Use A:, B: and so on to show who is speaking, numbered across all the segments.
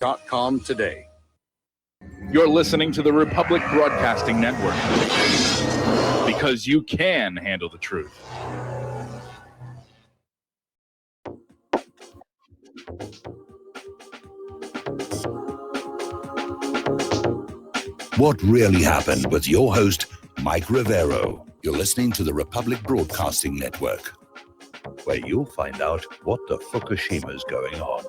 A: republicbroadcasting.com today.
B: You're listening to the Republic Broadcasting Network, because you can handle the truth.
C: What really happened with your host, Mike Rivero. You're listening to the Republic Broadcasting Network, where you'll find out what the Fukushima's going on.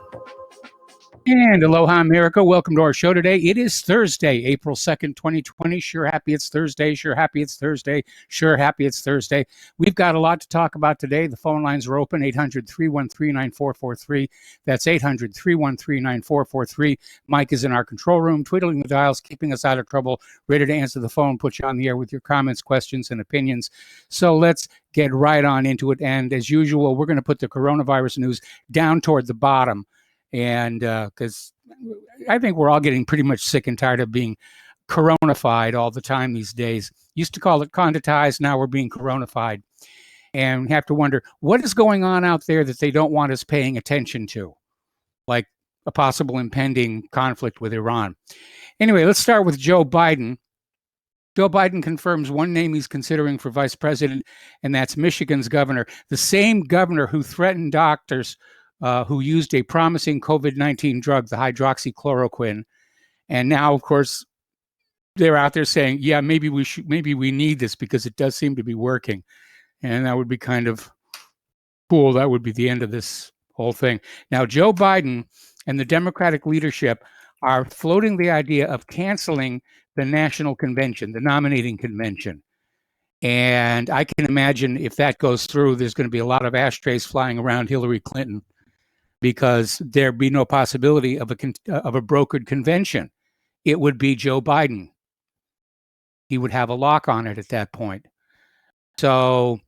D: And aloha, America. Welcome to our show today. It is Thursday, April 2nd, 2020. Sure happy it's Thursday. Sure happy it's Thursday. Sure happy it's Thursday. We've got a lot to talk about today. The phone lines are open, 800-313-9443. That's 800-313-9443. Mike is in our control room, twiddling the dials, keeping us out of trouble, ready to answer the phone, put you on the air with your comments, questions, and opinions. So let's get right on into it. And as usual, we're going to put the coronavirus news down toward the bottom. And because I think we're all getting pretty much sick and tired of being coronafied all the time these days. Used to call it conditized. Now we're being coronafied. And we have to wonder, what is going on out there that they don't want us paying attention to? Like a possible impending conflict with Iran. Anyway, let's start with Joe Biden. Joe Biden confirms one name he's considering for vice president, and that's Michigan's governor. The same governor who threatened doctors who used a promising COVID-19 drug, the hydroxychloroquine. And now, of course, they're out there saying, yeah, maybe we need this because it does seem to be working. And that would be kind of cool. That would be the end of this whole thing. Now, Joe Biden and the Democratic leadership are floating the idea of canceling the national convention, the nominating convention. And I can imagine if that goes through, there's going to be a lot of ashtrays flying around Hillary Clinton, because there'd be no possibility of a brokered convention. It would be Joe Biden. He would have a lock on it at that point. So,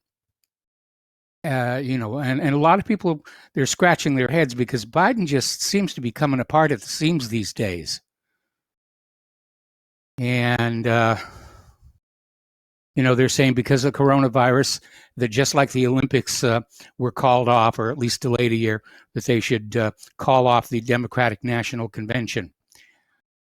D: and a lot of people, they're scratching their heads because Biden just seems to be coming apart at the seams these days. And, they're saying because of coronavirus, that just like the Olympics were called off, or at least delayed a year, that they should call off the Democratic National Convention,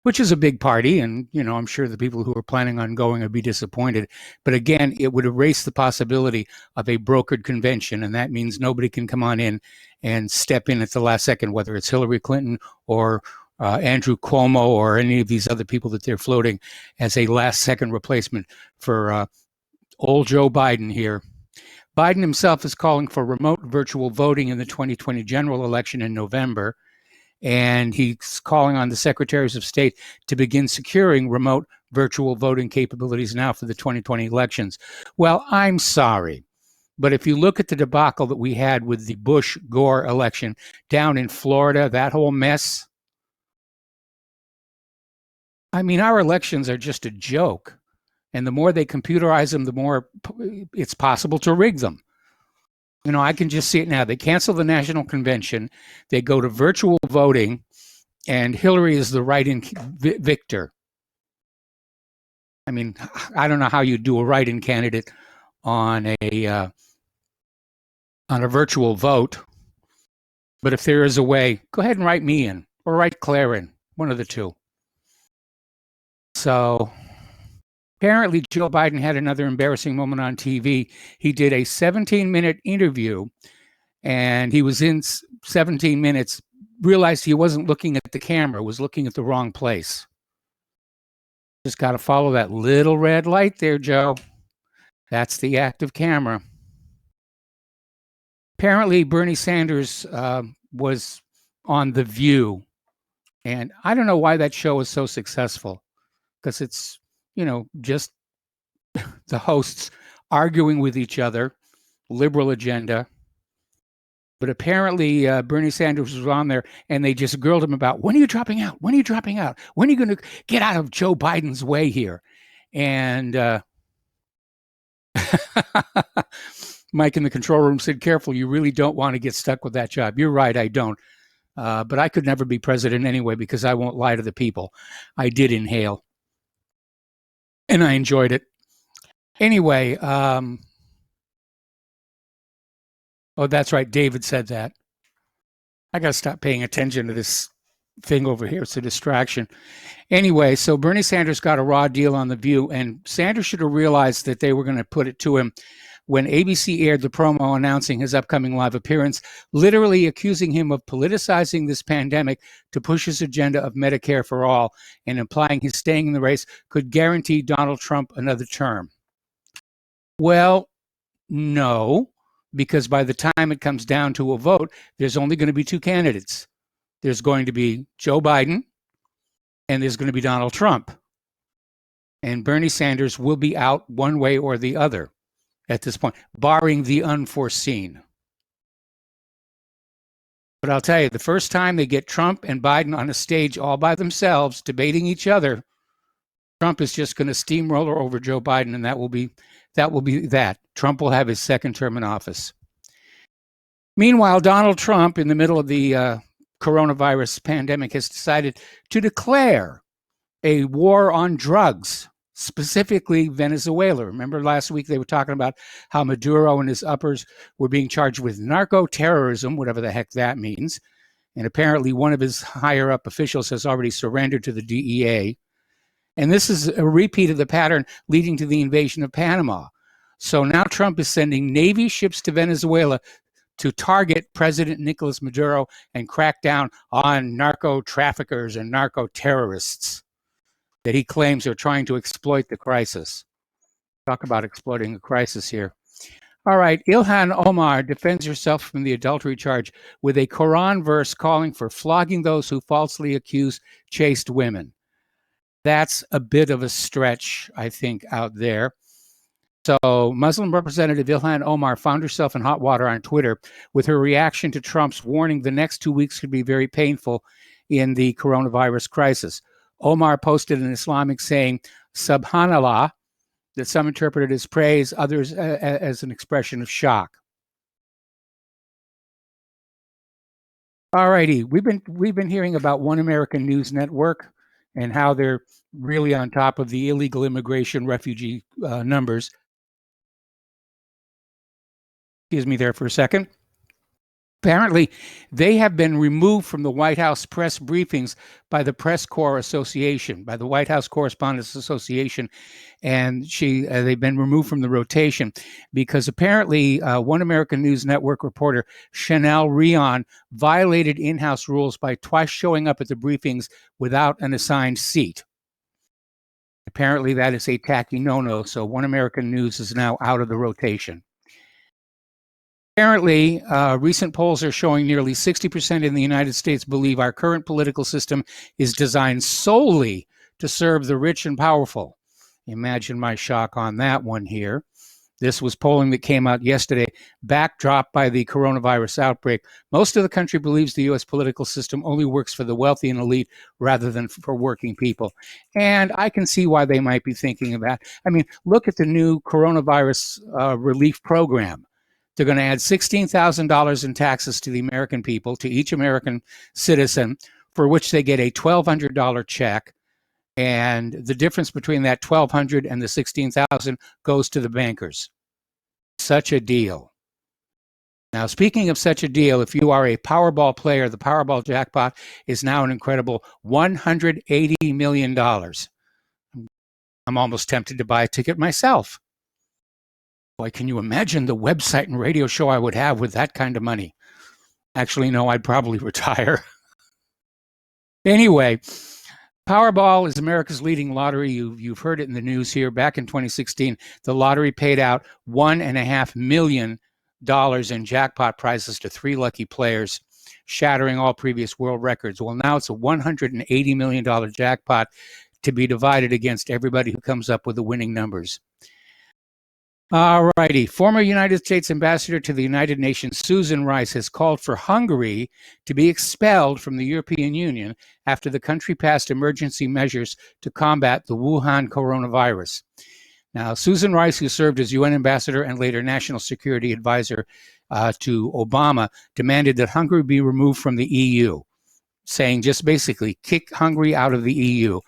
D: which is a big party. And, I'm sure the people who are planning on going would be disappointed. But again, it would erase the possibility of a brokered convention. And that means nobody can come on in and step in at the last second, whether it's Hillary Clinton or Andrew Cuomo or any of these other people that they're floating as a last second replacement for old Joe Biden here. Biden himself is calling for remote virtual voting in the 2020 general election in November. And he's calling on the secretaries of state to begin securing remote virtual voting capabilities now for the 2020 elections. Well, I'm sorry, but if you look at the debacle that we had with the Bush-Gore election down in Florida, that whole mess, I mean, our elections are just a joke. And the more they computerize them, the more it's possible to rig them. I can just see it now. They cancel the national convention. They go to virtual voting, and Hillary is the write-in victor. I mean, I don't know how you do a write-in candidate on a virtual vote. But if there is a way, go ahead and write me in, or write Claire in, one of the two. So apparently, Joe Biden had another embarrassing moment on TV. He did a 17-minute interview, and he was in 17 minutes, realized he wasn't looking at the camera, was looking at the wrong place. Just got to follow that little red light there, Joe. That's the active camera. Apparently, Bernie Sanders was on The View, and I don't know why that show is so successful, because it's just the hosts arguing with each other, liberal agenda. But apparently Bernie Sanders was on there, and they just grilled him about, when are you dropping out? When are you dropping out? When are you going to get out of Joe Biden's way here? And Mike in the control room said, careful, you really don't want to get stuck with that job. You're right, I don't. But I could never be president anyway because I won't lie to the people. I did inhale. And I enjoyed it. Anyway, oh, that's right. David said that. I got to stop paying attention to this thing over here. It's a distraction. Anyway, so Bernie Sanders got a raw deal on The View, and Sanders should have realized that they were going to put it to him when ABC aired the promo announcing his upcoming live appearance, literally accusing him of politicizing this pandemic to push his agenda of Medicare for all, and implying his staying in the race could guarantee Donald Trump another term. Well, no, because by the time it comes down to a vote, there's only going to be two candidates. There's going to be Joe Biden, and there's going to be Donald Trump. And Bernie Sanders will be out one way or the other at this point, barring the unforeseen. But I'll tell you, the first time they get Trump and Biden on a stage all by themselves, debating each other, Trump is just going to steamroller over Joe Biden, and that will be that. Trump will have his second term in office. Meanwhile, Donald Trump, in the middle of the coronavirus pandemic, has decided to declare a war on drugs, specifically Venezuela. Remember last week they were talking about how Maduro and his uppers were being charged with narco-terrorism, whatever the heck that means. And apparently one of his higher-up officials has already surrendered to the DEA. And this is a repeat of the pattern leading to the invasion of Panama. So now Trump is sending Navy ships to Venezuela to target President Nicolas Maduro and crack down on narco-traffickers and narco-terrorists that he claims are trying to exploit the crisis. Talk about exploiting a crisis here. All right, Ilhan Omar defends herself from the adultery charge with a Quran verse calling for flogging those who falsely accuse chaste women. That's a bit of a stretch, I think, out there. So Muslim Representative Ilhan Omar found herself in hot water on Twitter with her reaction to Trump's warning the next 2 weeks could be very painful in the coronavirus crisis. Omar posted an Islamic saying, Subhanallah, that some interpreted as praise, others as an expression of shock. All righty, we've been hearing about One American News Network and how they're really on top of the illegal immigration refugee numbers. Excuse me there for a second. Apparently, they have been removed from the White House press briefings by the Press Corps Association, by the White House Correspondents Association, and they've been removed from the rotation because apparently One American News Network reporter Chanel Rion violated in-house rules by twice showing up at the briefings without an assigned seat. Apparently, that is a tacky no-no, so One American News is now out of the rotation. Apparently, recent polls are showing nearly 60% in the United States believe our current political system is designed solely to serve the rich and powerful. Imagine my shock on that one here. This was polling that came out yesterday, backdropped by the coronavirus outbreak. Most of the country believes the U.S. political system only works for the wealthy and elite rather than for working people. And I can see why they might be thinking of that. I mean, look at the new coronavirus relief program. They're going to add $16,000 in taxes to the American people, to each American citizen, for which they get a $1,200 check. And the difference between that $1,200 and the $16,000 goes to the bankers. Such a deal. Now, speaking of such a deal, if you are a Powerball player, the Powerball jackpot is now an incredible $180 million. I'm almost tempted to buy a ticket myself. Boy, can you imagine the website and radio show I would have with that kind of money? Actually, no, I'd probably retire. Anyway, Powerball is America's leading lottery. You've heard it in the news here. Back in 2016, the lottery paid out $1.5 million in jackpot prizes to 3 lucky players, shattering all previous world records. Well, now it's a $180 million jackpot to be divided against everybody who comes up with the winning numbers. All righty. Former United States Ambassador to the United Nations, Susan Rice, has called for Hungary to be expelled from the European Union after the country passed emergency measures to combat the Wuhan coronavirus. Now, Susan Rice, who served as UN ambassador and later national security advisor to Obama, demanded that Hungary be removed from the EU, saying just basically kick Hungary out of the EU.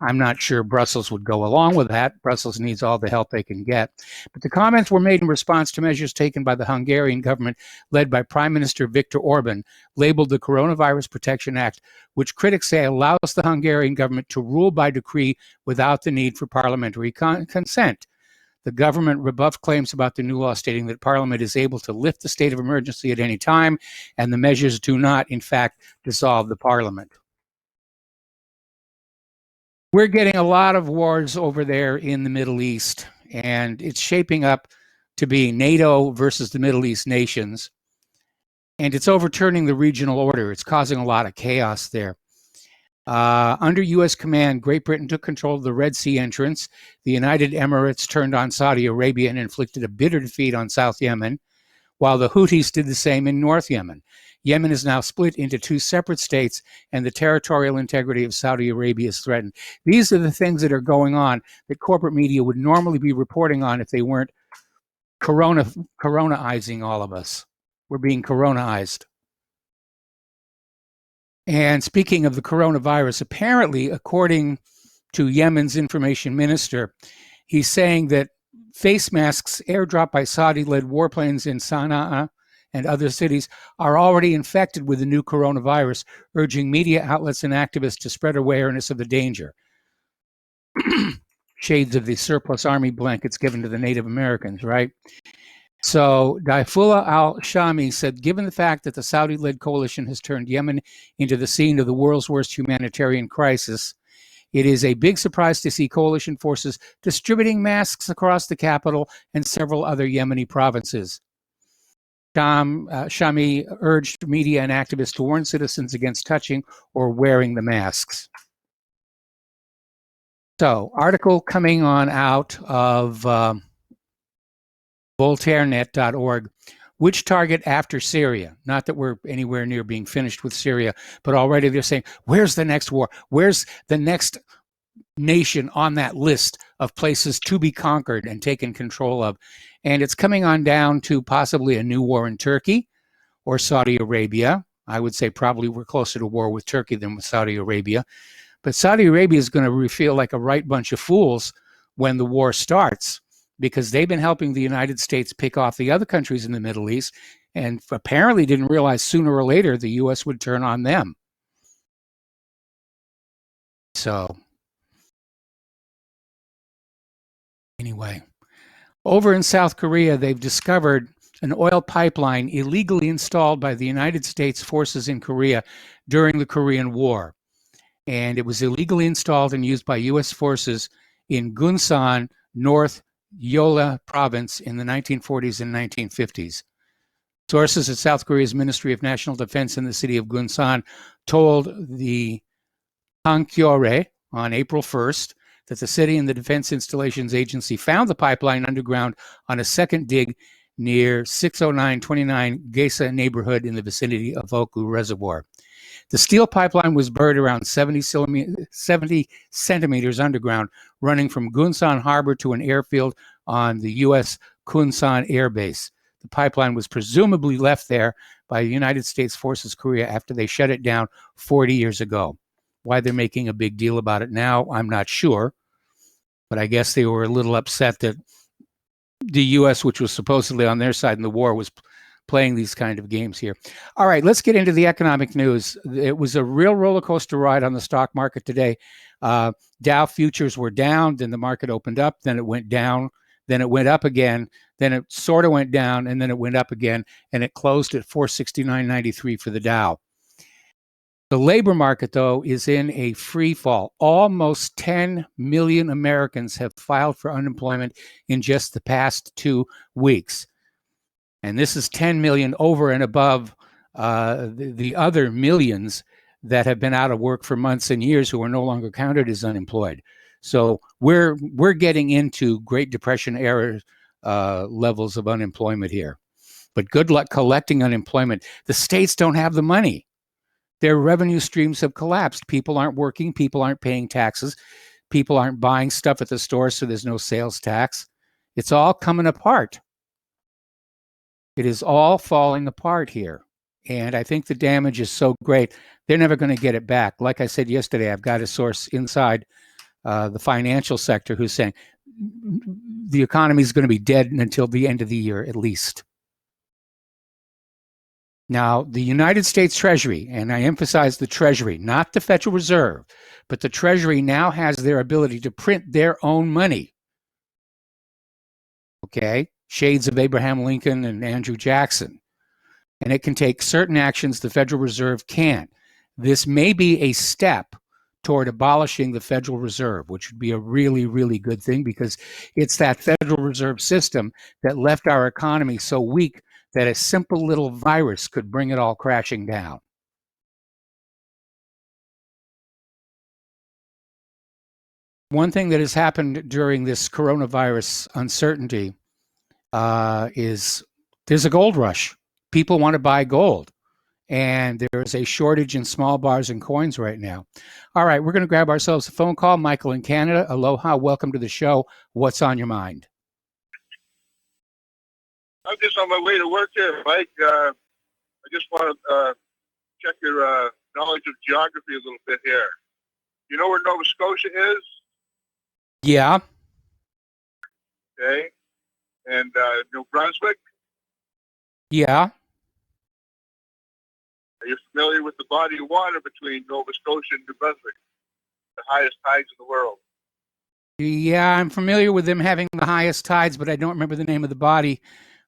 D: I'm not sure Brussels would go along with that. Brussels needs all the help they can get. But the comments were made in response to measures taken by the Hungarian government, led by Prime Minister Viktor Orban, labeled the Coronavirus Protection Act, which critics say allows the Hungarian government to rule by decree without the need for parliamentary consent. The government rebuffed claims about the new law, stating that Parliament is able to lift the state of emergency at any time, and the measures do not, in fact, dissolve the Parliament. We're getting a lot of wars over there in the Middle East, and it's shaping up to be NATO versus the Middle East nations, and it's overturning the regional order. It's causing a lot of chaos there. Under U.S. command, Great Britain took control of the Red Sea entrance. The United Emirates turned on Saudi Arabia and inflicted a bitter defeat on South Yemen, while the Houthis did the same in North Yemen. Yemen is now split into two separate states, and the territorial integrity of Saudi Arabia is threatened. These are the things that are going on that corporate media would normally be reporting on if they weren't coronaizing all of us. We're being coronaized. And speaking of the coronavirus, apparently, according to Yemen's information minister, he's saying that face masks airdropped by Saudi-led warplanes in Sana'a and other cities are already infected with the new coronavirus, urging media outlets and activists to spread awareness of the danger. Shades of the surplus army blankets given to the Native Americans, right? So Daifullah al-Shami said, given the fact that the Saudi-led coalition has turned Yemen into the scene of the world's worst humanitarian crisis, it is a big surprise to see coalition forces distributing masks across the capital and several other Yemeni provinces. Shami urged media and activists to warn citizens against touching or wearing the masks. So, article coming on out of VoltaireNet.org. Which target after Syria? Not that we're anywhere near being finished with Syria, but already they're saying, where's the next war? Where's the next nation on that list of places to be conquered and taken control of? And it's coming on down to possibly a new war in Turkey or Saudi Arabia. I would say probably we're closer to war with Turkey than with Saudi Arabia. But Saudi Arabia is going to feel like a right bunch of fools when the war starts, because they've been helping the United States pick off the other countries in the Middle East and apparently didn't realize sooner or later the U.S. would turn on them. So, anyway, over in South Korea, they've discovered an oil pipeline illegally installed by the United States forces in Korea during the Korean War. And it was illegally installed and used by U.S. forces in Gunsan, North Yeolla province in the 1940s and 1950s. Sources at South Korea's Ministry of National Defense in the city of Gunsan told the Hankyoreh on April 1st that the city and the Defense Installations Agency found the pipeline underground on a second dig near 60929 Gesa neighborhood in the vicinity of Oku Reservoir. The steel pipeline was buried around 70 centimeters underground, running from Gunsan Harbor to an airfield on the U.S. Kunsan Air Base. The pipeline was presumably left there by the United States Forces Korea after they shut it down 40 years ago. Why they're making a big deal about it now, I'm not sure. But I guess they were a little upset that the U.S., which was supposedly on their side in the war, was playing these kind of games here. All right, let's get into the economic news. It was a real roller coaster ride on the stock market today. Dow futures were down, then the market opened up, then it went down, then it went up again, then it sort of went down, and then it went up again, and it closed at 469.93 for the Dow. The labor market, though, is in a free fall. Almost 10 million Americans have filed for unemployment in just the past 2 weeks. And this is 10 million over and above the other millions that have been out of work for months and years who are no longer counted as unemployed. So we're getting into Great Depression era levels of unemployment here. But good luck collecting unemployment. The states don't have the money. Their revenue streams have collapsed. People aren't working. People aren't paying taxes. People aren't buying stuff at the store, so there's no sales tax. It's all coming apart. It is all falling apart here. And I think the damage is so great, they're never going to get it back. Like I said yesterday, I've got a source inside the financial sector, who's saying the economy is going to be dead until the end of the year at least. Now, the United States Treasury, and I emphasize the Treasury, not the Federal Reserve, but the Treasury now has their ability to print their own money. Okay? Shades of Abraham Lincoln and Andrew Jackson. And it can take certain actions the Federal Reserve can't. This may be a step toward abolishing the Federal Reserve, which would be a really, really good thing, because it's that Federal Reserve system that left our economy so weak that a simple little virus could bring it all crashing down. One thing that has happened during this coronavirus uncertainty is there's a gold rush. People want to buy gold, and there's a shortage in small bars and coins right now. All right, we're going to grab ourselves a phone call. Michael in Canada, aloha, welcome to the show. What's on your mind?
A: I'm just on my way to work here, Mike. I just want to check your knowledge of geography a little bit here. You know where Nova Scotia is?
D: Yeah.
A: Okay. And New Brunswick?
D: Yeah.
A: Are you familiar with the body of water between Nova Scotia and New Brunswick? The highest tides in the world.
D: Yeah, I'm familiar with them having the highest tides, but I don't remember the name of the body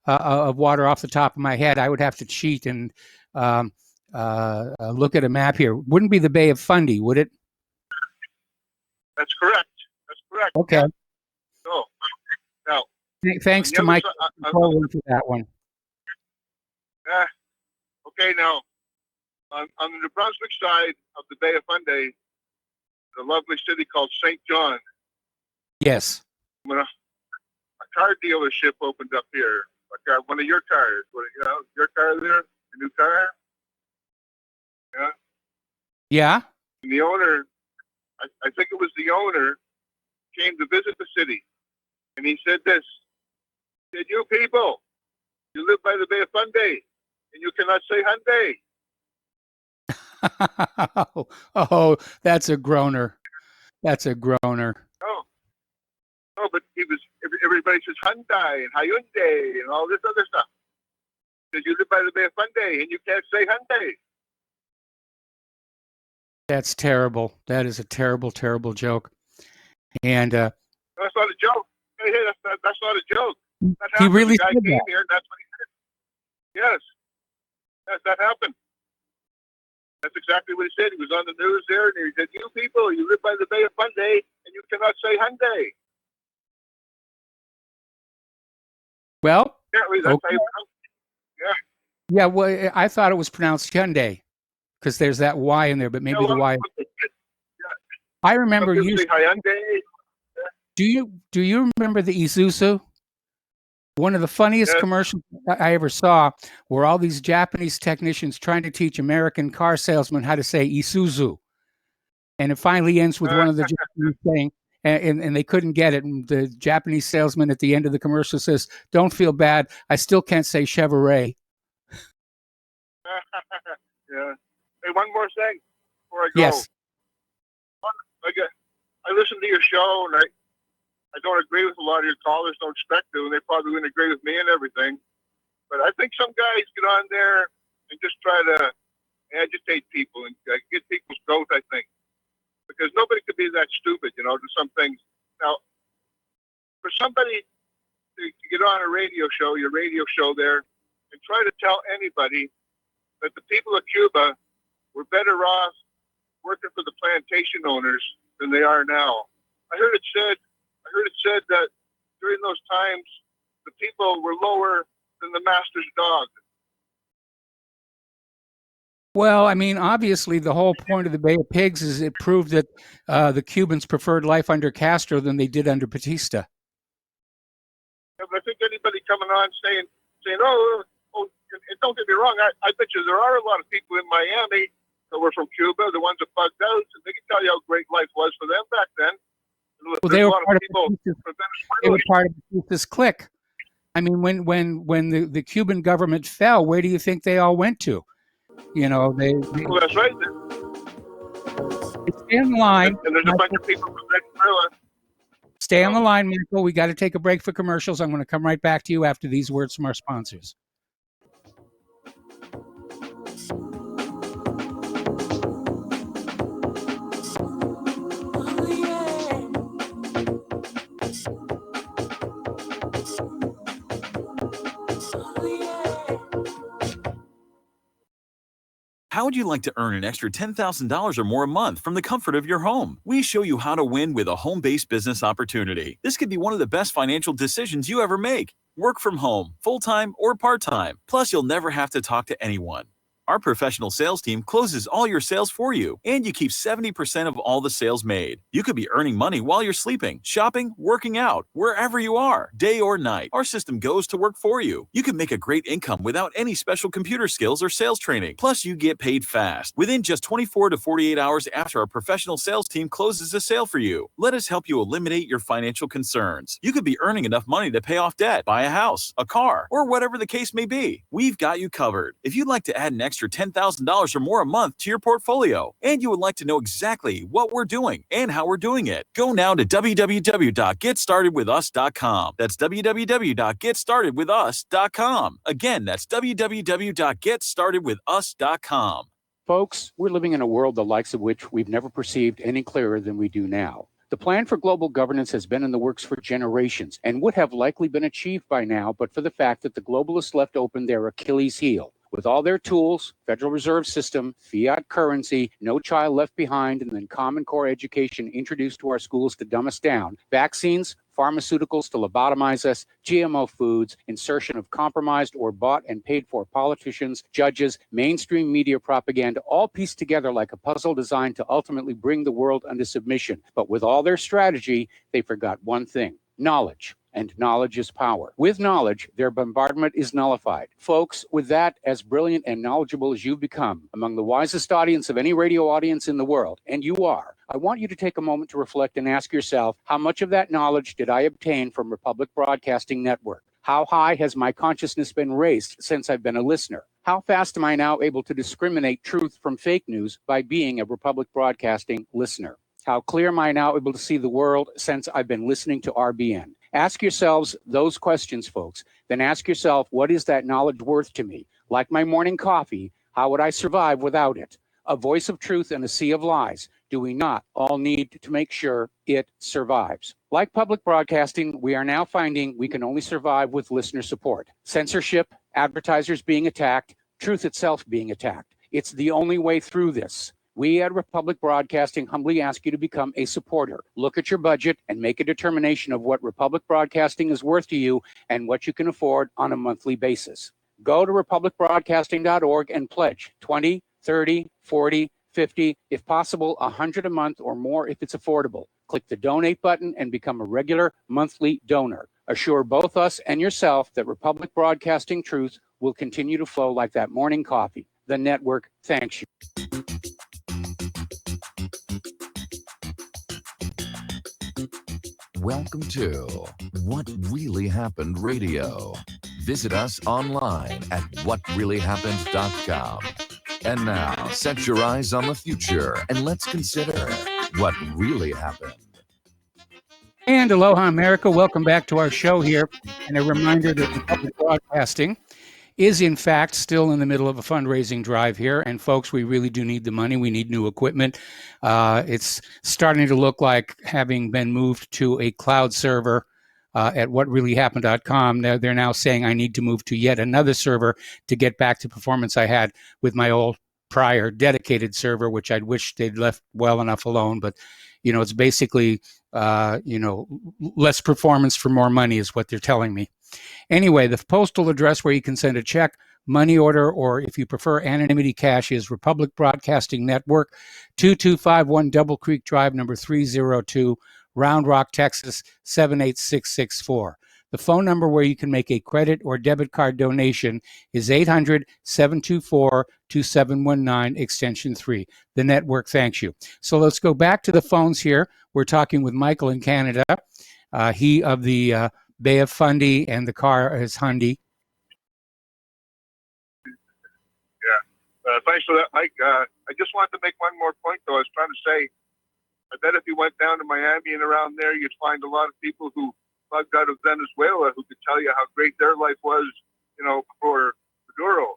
D: of water off the top of my head. I would have to cheat and look at a map here. Wouldn't be the Bay of Fundy, would it?
A: That's correct. That's correct.
D: Okay.
A: So, now,
D: thanks to Mike for that one.
A: Okay, now, on the New Brunswick side of the Bay of Fundy, a lovely city called St. John.
D: Yes.
A: When a car dealership opened up here, one of your cars, your car there, a new car. Yeah.
D: Yeah.
A: And the owner, I think it was the owner, came to visit the city, and he said this. He said, "You people, you live by the Bay of Fundy, and you cannot say Hyundai."
D: Oh, that's a groaner. That's a groaner.
A: No, but everybody says Hyundai and Hyundai and all this other stuff. Because you live by the Bay of Fundy and you can't say Hyundai.
D: That's terrible. That is a terrible, terrible joke. And
A: that's not a joke. Hey, that's not a joke. That
D: he really
A: the guy
D: said
A: came
D: that.
A: here. That's what he said. Yes, that happened. That's exactly what he said. He was on the news there, and he said, "You people, you live by the Bay of Fundy, and you cannot say Hyundai."
D: Well,
A: okay.
D: Yeah, well, I thought it was pronounced Hyundai because there's that Y in there, but maybe the Y. I remember you. Do you remember the Isuzu? One of the funniest commercials I ever saw were all these Japanese technicians trying to teach American car salesmen how to say Isuzu. And it finally ends with one of the Japanese saying, and they couldn't get it. And the Japanese salesman at the end of the commercial says, "Don't feel bad. I still can't say Chevrolet."
A: Yeah. Hey, one more thing before I go.
D: Yes.
A: I listen to your show, and I don't agree with a lot of your callers, don't expect to, and they probably wouldn't agree with me and everything. But I think some guys get on there and just try to agitate people and get people's growth, I think. Because nobody could be that stupid, to some things. Now, for somebody to get on a radio show, your radio show there, and try to tell anybody that the people of Cuba were better off working for the plantation owners than they are now. I heard it said that during those times, the people were lower than the master's dog.
D: Well, I mean, obviously, the whole point of the Bay of Pigs is it proved that the Cubans preferred life under Castro than they did under Batista.
A: Yeah, but I think anybody coming on saying, oh, and don't get me wrong, I bet you there are a lot of people in Miami that were from Cuba, the ones that bugged out, and they can tell you how great life was for them back then.
D: Well, they were part of Batista's clique. I mean, when the Cuban government fell, where do you think they all went to? Well,
A: that's right.
D: Stay on the line.
A: And there's a bunch of people from Venezuela.
D: Stay on the line, Michael. We got to take a break for commercials. I'm going to come right back to you after these words from our sponsors.
E: How would you like to earn an extra $10,000 or more a month from the comfort of your home? We show you how to win with a home-based business opportunity. This could be one of the best financial decisions you ever make. Work from home, full-time or part-time. Plus, you'll never have to talk to anyone. Our professional sales team closes all your sales for you, and you keep 70% of all the sales made. You could be earning money while you're sleeping, shopping, working out, wherever you are, day or night. Our system goes to work for you. You can make a great income without any special computer skills or sales training. Plus, you get paid fast, within just 24 to 48 hours after our professional sales team closes a sale for you. Let us help you eliminate your financial concerns. You could be earning enough money to pay off debt, buy a house, a car, or whatever the case may be. We've got you covered. If you'd like to add an extra $10,000 or more a month to your portfolio, and you would like to know exactly what we're doing and how we're doing it, go now to www.getstartedwithus.com. That's www.getstartedwithus.com. Again, that's www.getstartedwithus.com.
F: Folks, we're living in a world the likes of which we've never perceived any clearer than we do now. The plan for global governance has been in the works for generations and would have likely been achieved by now, but for the fact that the globalists left open their Achilles heel. With all their tools, Federal Reserve System, fiat currency, no child left behind, and then Common Core education introduced to our schools to dumb us down, vaccines, pharmaceuticals to lobotomize us, GMO foods, insertion of compromised or bought and paid for politicians, judges, mainstream media propaganda, all pieced together like a puzzle designed to ultimately bring the world under submission. But with all their strategy, they forgot one thing: knowledge. And knowledge is power. With knowledge, their bombardment is nullified. Folks, with that, as brilliant and knowledgeable as you've become, among the wisest audience of any radio audience in the world, and you are, I want you to take a moment to reflect and ask yourself, how much of that knowledge did I obtain from Republic Broadcasting Network? How high has my consciousness been raised since I've been a listener? How fast am I now able to discriminate truth from fake news by being a Republic Broadcasting listener? How clear am I now able to see the world since I've been listening to RBN? Ask yourselves those questions, folks. Then ask yourself, what is that knowledge worth to me? Like my morning coffee, how would I survive without it? A voice of truth in a sea of lies. Do we not all need to make sure it survives? Like public broadcasting, we are now finding we can only survive with listener support. Censorship, advertisers being attacked, truth itself being attacked. It's the only way through this. We at Republic Broadcasting humbly ask you to become a supporter. Look at your budget and make a determination of what Republic Broadcasting is worth to you and what you can afford on a monthly basis. Go to republicbroadcasting.org and pledge 20, 30, 40, 50, if possible, 100 a month or more if it's affordable. Click the donate button and become a regular monthly donor. Assure both us and yourself that Republic Broadcasting truth will continue to flow like that morning coffee. The network thanks you.
G: Welcome to What Really Happened Radio. Visit us online at whatreallyhappened.com. And now, set your eyes on the future and let's consider what really happened.
D: And aloha, America. Welcome back to our show here. And a reminder that Republic Broadcasting is, in fact, still in the middle of a fundraising drive here. And, folks, we really do need the money. We need new equipment. It's starting to look like having been moved to a cloud server at whatreallyhappened.com. They're now saying I need to move to yet another server to get back to performance I had with my old prior dedicated server, which I'd wish they'd left well enough alone. But, you know, it's basically, less performance for more money is what they're telling me. Anyway, the postal address where you can send a check, money order, or if you prefer anonymity cash is Republic Broadcasting Network, 2251 Double Creek Drive, number 302, Round Rock, Texas, 78664. The phone number where you can make a credit or debit card donation is 800-724-2719, extension 3. The network thanks you. So let's go back to the phones here. We're talking with Michael in Canada. He of the Bay of Fundy, and the car is Hyundai.
A: Yeah. Thanks for that, Mike. I just wanted to make one more point, though. I was trying to say, I bet if you went down to Miami and around there, you'd find a lot of people who bugged out of Venezuela who could tell you how great their life was, before Maduro.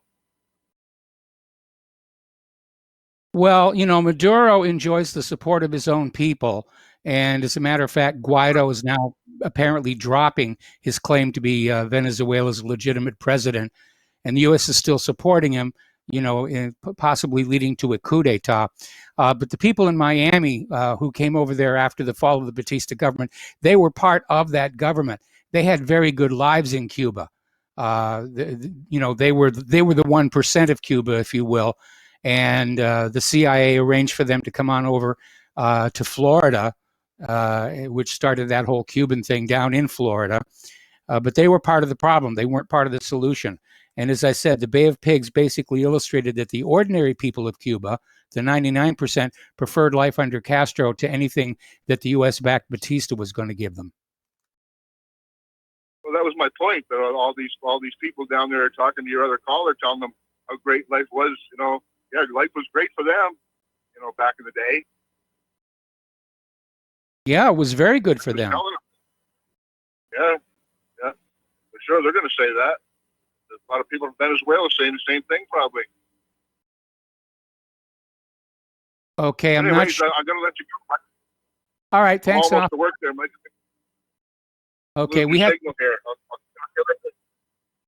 D: Well, Maduro enjoys the support of his own people. And as a matter of fact, Guaido is now apparently dropping his claim to be Venezuela's legitimate president. And the U.S. is still supporting him, possibly leading to a coup d'etat. But the people in Miami who came over there after the fall of the Batista government, they were part of that government. They had very good lives in Cuba. They were the 1% of Cuba, if you will. And the CIA arranged for them to come on over to Florida, which started that whole Cuban thing down in Florida. But they were part of the problem. They weren't part of the solution. And as I said, the Bay of Pigs basically illustrated that the ordinary people of Cuba, the 99%, preferred life under Castro to anything that the U.S.-backed Batista was going to give them.
A: Well, that was my point. That all these people down there are talking to your other caller, telling them how great life was. Yeah, life was great for them, back in the day.
D: Yeah, it was very good for them.
A: Yeah, for sure. They're going to say that. A lot of people in Venezuela saying the same thing, probably.
D: Okay, I'm not sure.
A: I'm going to let you go.
D: All right, thanks.
A: I'm almost to work there, Mike.
D: Okay, we have.
A: Signal here.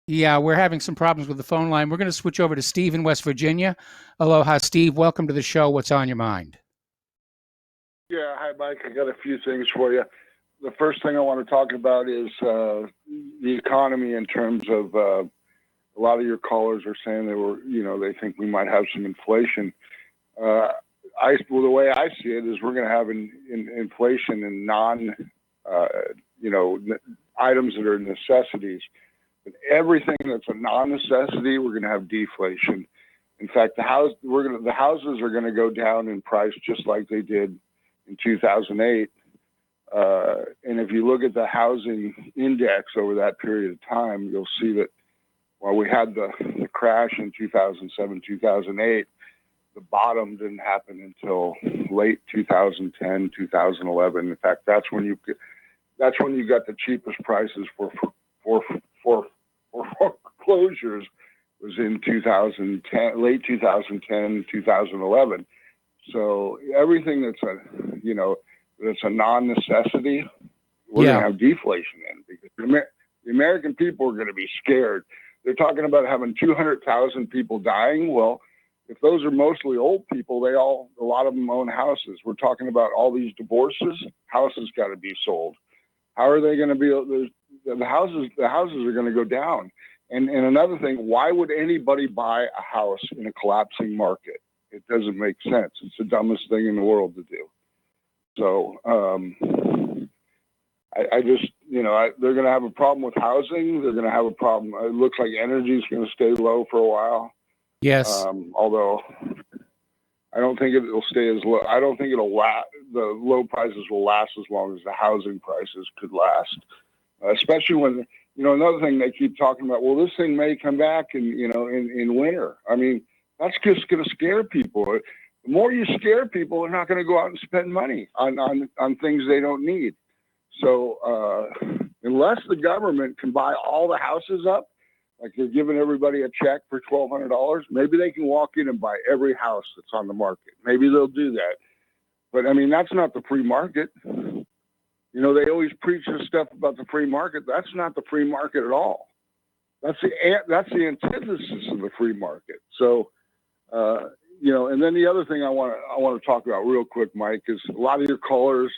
D: Yeah, we're having some problems with the phone line. We're going to switch over to Steve in West Virginia. Aloha, Steve. Welcome to the show. What's on your mind?
H: Yeah, hi, Mike. I got a few things for you. The first thing I want to talk about is the economy in terms of a lot of your callers are saying they think we might have some inflation. The way I see it is we're going to have inflation in items that are necessities. But everything that's a non-necessity, we're going to have deflation. In fact, the houses are going to go down in price just like they did in 2008. And if you look at the housing index over that period of time, you'll see that while we had the crash in 2007, 2008, the bottom didn't happen until late 2010, 2011. In fact, that's when you got the cheapest prices for foreclosures was in 2010, late 2010, 2011. So everything that's a non-necessity, we're going to have deflation in, because the American people are going to be scared. They're talking about having 200,000 people dying. Well, if those are mostly old people, a lot of them own houses. We're talking about all these divorces. Houses got to be sold. How are they going to be? The houses are going to go down. And another thing, why would anybody buy a house in a collapsing market? It doesn't make sense. It's the dumbest thing in the world to do. So I just, they're going to have a problem with housing. They're going to have a problem. It looks like energy is going to stay low for a while.
D: Yes.
H: Although I don't think it'll stay as low. I don't think the low prices will last as long as the housing prices could last. Especially when, another thing they keep talking about, well, this thing may come back in winter. I mean, that's just going to scare people. The more you scare people, they're not going to go out and spend money on things they don't need. So unless the government can buy all the houses up, like they're giving everybody a check for $1,200, maybe they can walk in and buy every house that's on the market. Maybe they'll do that. But, I mean, that's not the free market. They always preach this stuff about the free market. That's not the free market at all. That's the antithesis of the free market. So, and then the other thing I want to talk about real quick, Mike, is a lot of your callers,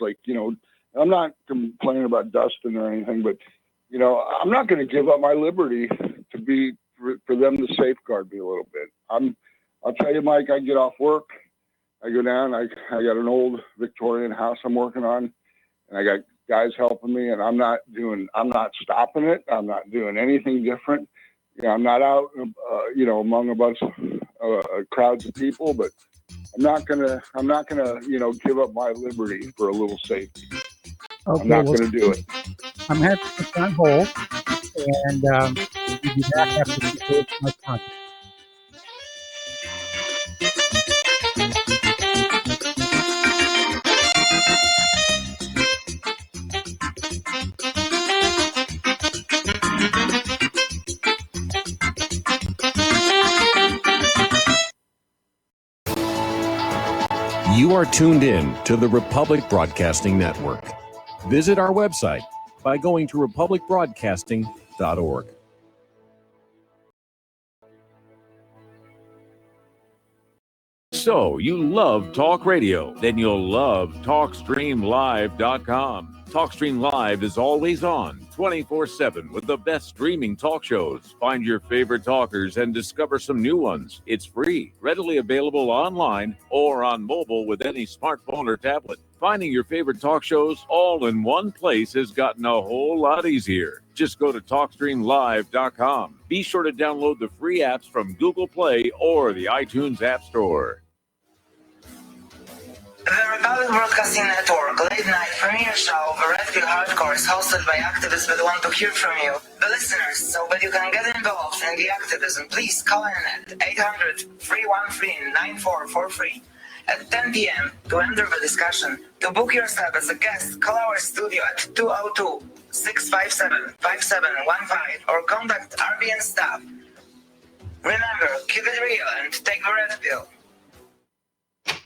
H: I'm not complaining about Dustin or anything, but, I'm not going to give up my liberty for them to safeguard me a little bit. I'll tell you, Mike, I get off work, I go down, I got an old Victorian house I'm working on, and I got guys helping me, and I'm not stopping it. I'm not doing anything different. I'm not out, among a bunch of crowds of people, but I'm not gonna, give up my liberty for a little safety.
D: Okay,
H: I'm not gonna do it.
D: I'm happy to put on hold, and we'll be back after the my contact.
I: are tuned in to the Republic Broadcasting Network. Visit our website by going to republicbroadcasting.org.
E: So, you love talk radio? Then you'll love TalkStreamLive.com. TalkStream Live is always on, 24/7, with the best streaming talk shows. Find your favorite talkers and discover some new ones. It's free, readily available online or on mobile with any smartphone or tablet. Finding your favorite talk shows all in one place has gotten a whole lot easier. Just go to TalkStreamLive.com. Be sure to download the free apps from Google Play or the iTunes App Store.
J: The Republic Broadcasting Network late night premiere show, The Red Pill Hardcore, is hosted by activists that want to hear from you, the listeners. So that you can get involved in the activism, please call in at 800-313-9443 at 10 p.m. to enter the discussion. To book yourself as a guest, call our studio at 202-657-5715 or contact RBN staff. Remember, keep it real and take the red pill.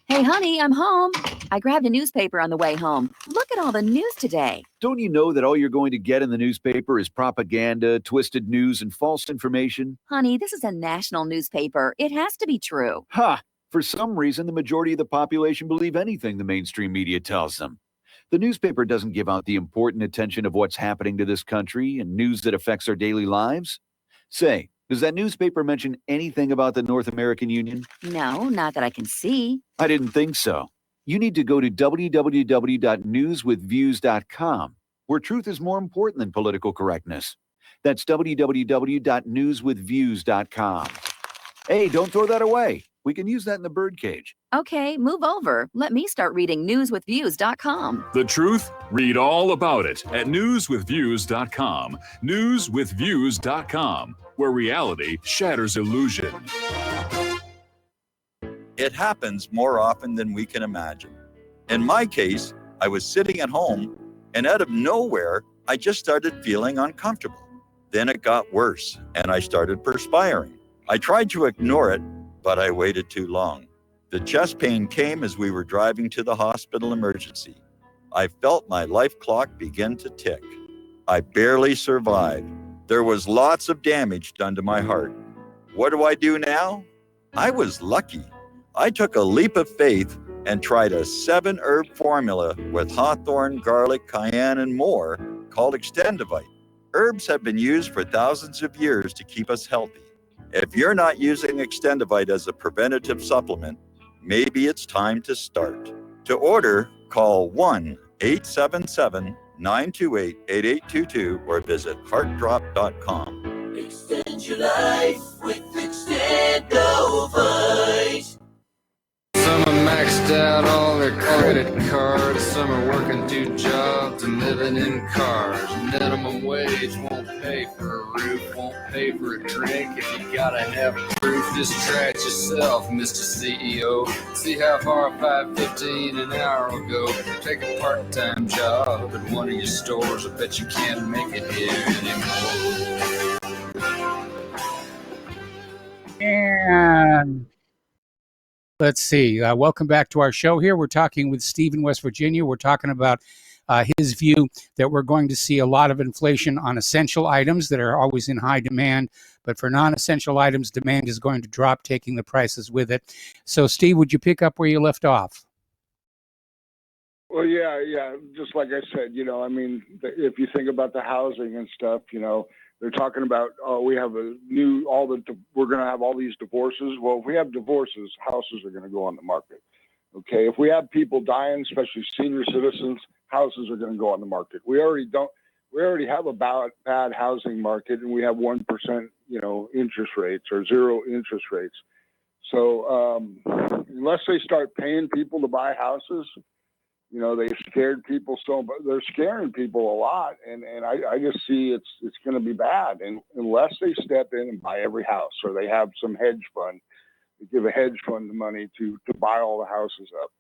K: Hey, honey, I'm home. I grabbed a newspaper on the way home. Look at all the news today.
L: Don't you know that all you're going to get in the newspaper is propaganda, twisted news, and false information?
K: Honey, this is a national newspaper. It has to be true.
L: Ha! For some reason, the majority of the population believe anything the mainstream media tells them. The newspaper doesn't give out the important attention of what's happening to this country and news that affects our daily lives. Say, does that newspaper mention anything about the North American Union?
K: No, not that I can see.
L: I didn't think so. You need to go to www.newswithviews.com, where truth is more important than political correctness. That's www.newswithviews.com. Hey, don't throw that away. We can use that in the birdcage.
K: Okay, move over. Let me start reading newswithviews.com.
B: The truth? Read all about it at newswithviews.com. Newswithviews.com, where reality shatters illusion.
M: It happens more often than we can imagine. In my case, I was sitting at home, and out of nowhere, I just started feeling uncomfortable. Then it got worse, and I started perspiring. I tried to ignore it, but I waited too long. The chest pain came as we were driving to the hospital emergency. I felt my life clock begin to tick. I barely survived. There was lots of damage done to my heart. What do I do now? I was lucky. I took a leap of faith and tried a 7-herb formula with hawthorn, garlic, cayenne, and more called Extendivite. Herbs have been used for thousands of years to keep us healthy. If you're not using Extendivite as a preventative supplement, maybe it's time to start. To order, call 1-877-928-8822 or visit heartdrop.com.
N: Extend your life with Extendivite.
O: Some are maxed out on their credit cards. Some are working 2 jobs and living in cars. Minimum wage won't pay for a roof, won't pay for a drink. If you gotta have proof, just try it yourself, Mr. CEO. See how far 5.15 an hour will go. Take a part-time job at one of your stores. I bet you can't make it here anymore.
D: And let's see. Welcome back to our show here. We're talking with Steve in West Virginia. We're talking about his view that we're going to see a lot of inflation on essential items that are always in high demand, but for non-essential items, demand is going to drop, taking the prices with it. So, Steve, would you pick up where you left off?
H: Well, yeah. Just like I said, I mean, if you think about the housing and stuff, they're talking about, we have we're going to have all these divorces. Well, if we have divorces, houses are going to go on the market. Okay. If we have people dying, especially senior citizens, houses are going to go on the market. We already have a bad housing market, and we have 1%, interest rates or 0 interest rates. So, unless they start paying people to buy houses, they've scared people they're scaring people a lot. And I just see it's going to be bad. And unless they step in and buy every house, or they have some hedge fund, they give a hedge fund the money to buy all the houses up.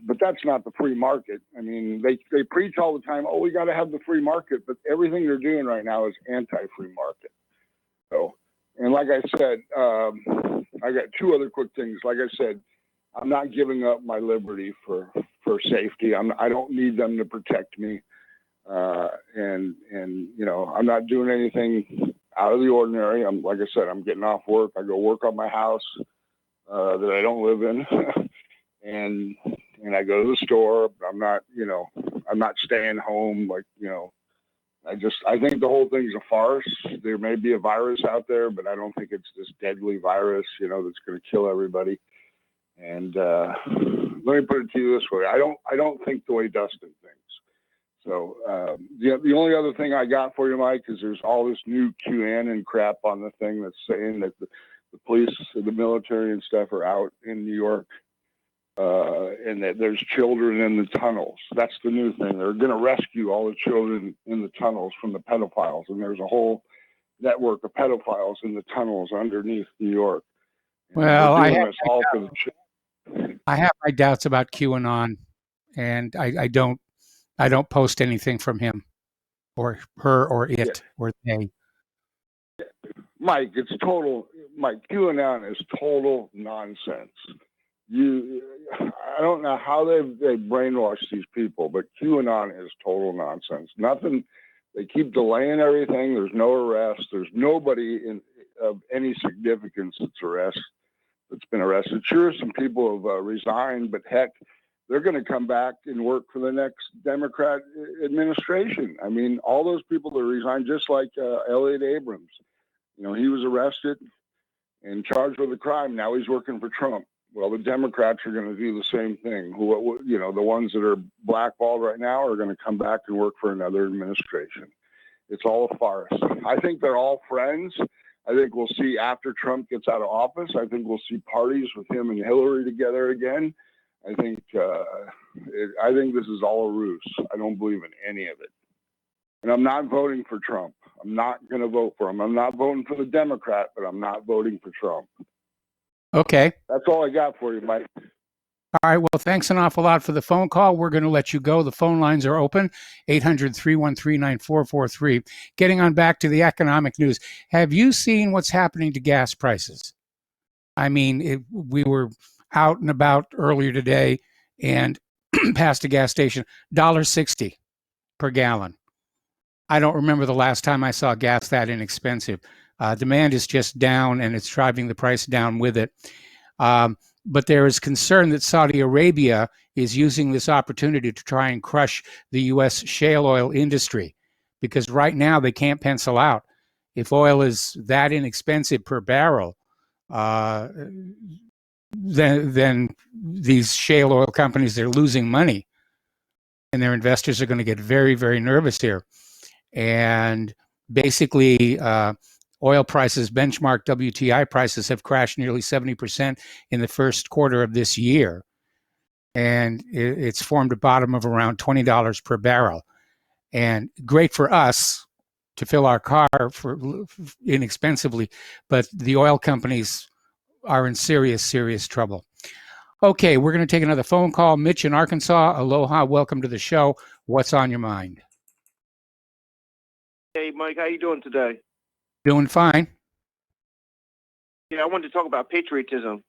H: But that's not the free market. I mean, they preach all the time, we got to have the free market, but everything they're doing right now is anti-free market. So, and like I said, I got 2 other quick things. Like I said, I'm not giving up my liberty for safety. I don't need them to protect me. And you know, I'm not doing anything out of the ordinary. I'm, like I said, I'm getting off work. I go work on my house that I don't live in, and I go to the store. I'm not, you know, I'm not staying home. Like, you know, I think the whole thing's a farce. There may be a virus out there, but I don't think it's this deadly virus, you know, that's going to kill everybody. And let me put it to you this way: I don't think the way Dustin thinks. So the only other thing I got for you, Mike, is there's all this new QAnon crap on the thing that's saying that the police, the military, and stuff are out in New York, and that there's children in the tunnels. That's the new thing. They're going to rescue all the children in the tunnels from the pedophiles, and there's a whole network of pedophiles in the tunnels underneath New York. And
D: Well, I have my doubts about QAnon, and I don't post anything from him or her or it or they.
H: Mike, QAnon is total nonsense. I don't know how they brainwashed these people, but QAnon is total nonsense. Nothing. They keep delaying everything. There's no arrest. There's nobody of any significance that's been arrested. Sure, some people have resigned, but heck, they're going to come back and work for the next Democrat administration. I mean, all those people that resigned, just like Elliot Abrams, you know, he was arrested and charged with a crime. Now he's working for Trump. Well, the Democrats are going to do the same thing. You know, the ones that are blackballed right now are going to come back and work for another administration. It's all a farce. I think they're all friends. I think we'll see after Trump gets out of office. I think we'll see parties with him and Hillary together again. I think this is all a ruse. I don't believe in any of it. And I'm not voting for Trump. I'm not going to vote for him. I'm not voting for the Democrat, but I'm not voting for Trump.
D: Okay.
H: That's all I got for you, Mike.
D: All right. Well, thanks an awful lot for the phone call. We're going to let you go. The phone lines are open, 800-313-9443. Getting on back to the economic news. Have you seen what's happening to gas prices? I mean, we were out and about earlier today and past a gas station, $1.60 per gallon. I don't remember the last time I saw gas that inexpensive. Demand is just down, and it's driving the price down with it. But there is concern that Saudi Arabia is using this opportunity to try and crush the U.S. shale oil industry, because right now they can't pencil out. If oil is that inexpensive per barrel, then these shale oil companies, they're losing money, and their investors are going to get very, very nervous here. And basically, oil prices, benchmark WTI prices, have crashed nearly 70% in the first quarter of this year. And it's formed a bottom of around $20 per barrel. And great for us to fill our car for inexpensively, but the oil companies are in serious, serious trouble. Okay, we're going to take another phone call. Mitch in Arkansas. Aloha, welcome to the show. What's on your mind?
P: Hey, Mike, how you doing today?
D: Doing fine.
P: Yeah, I wanted to talk about patriotism.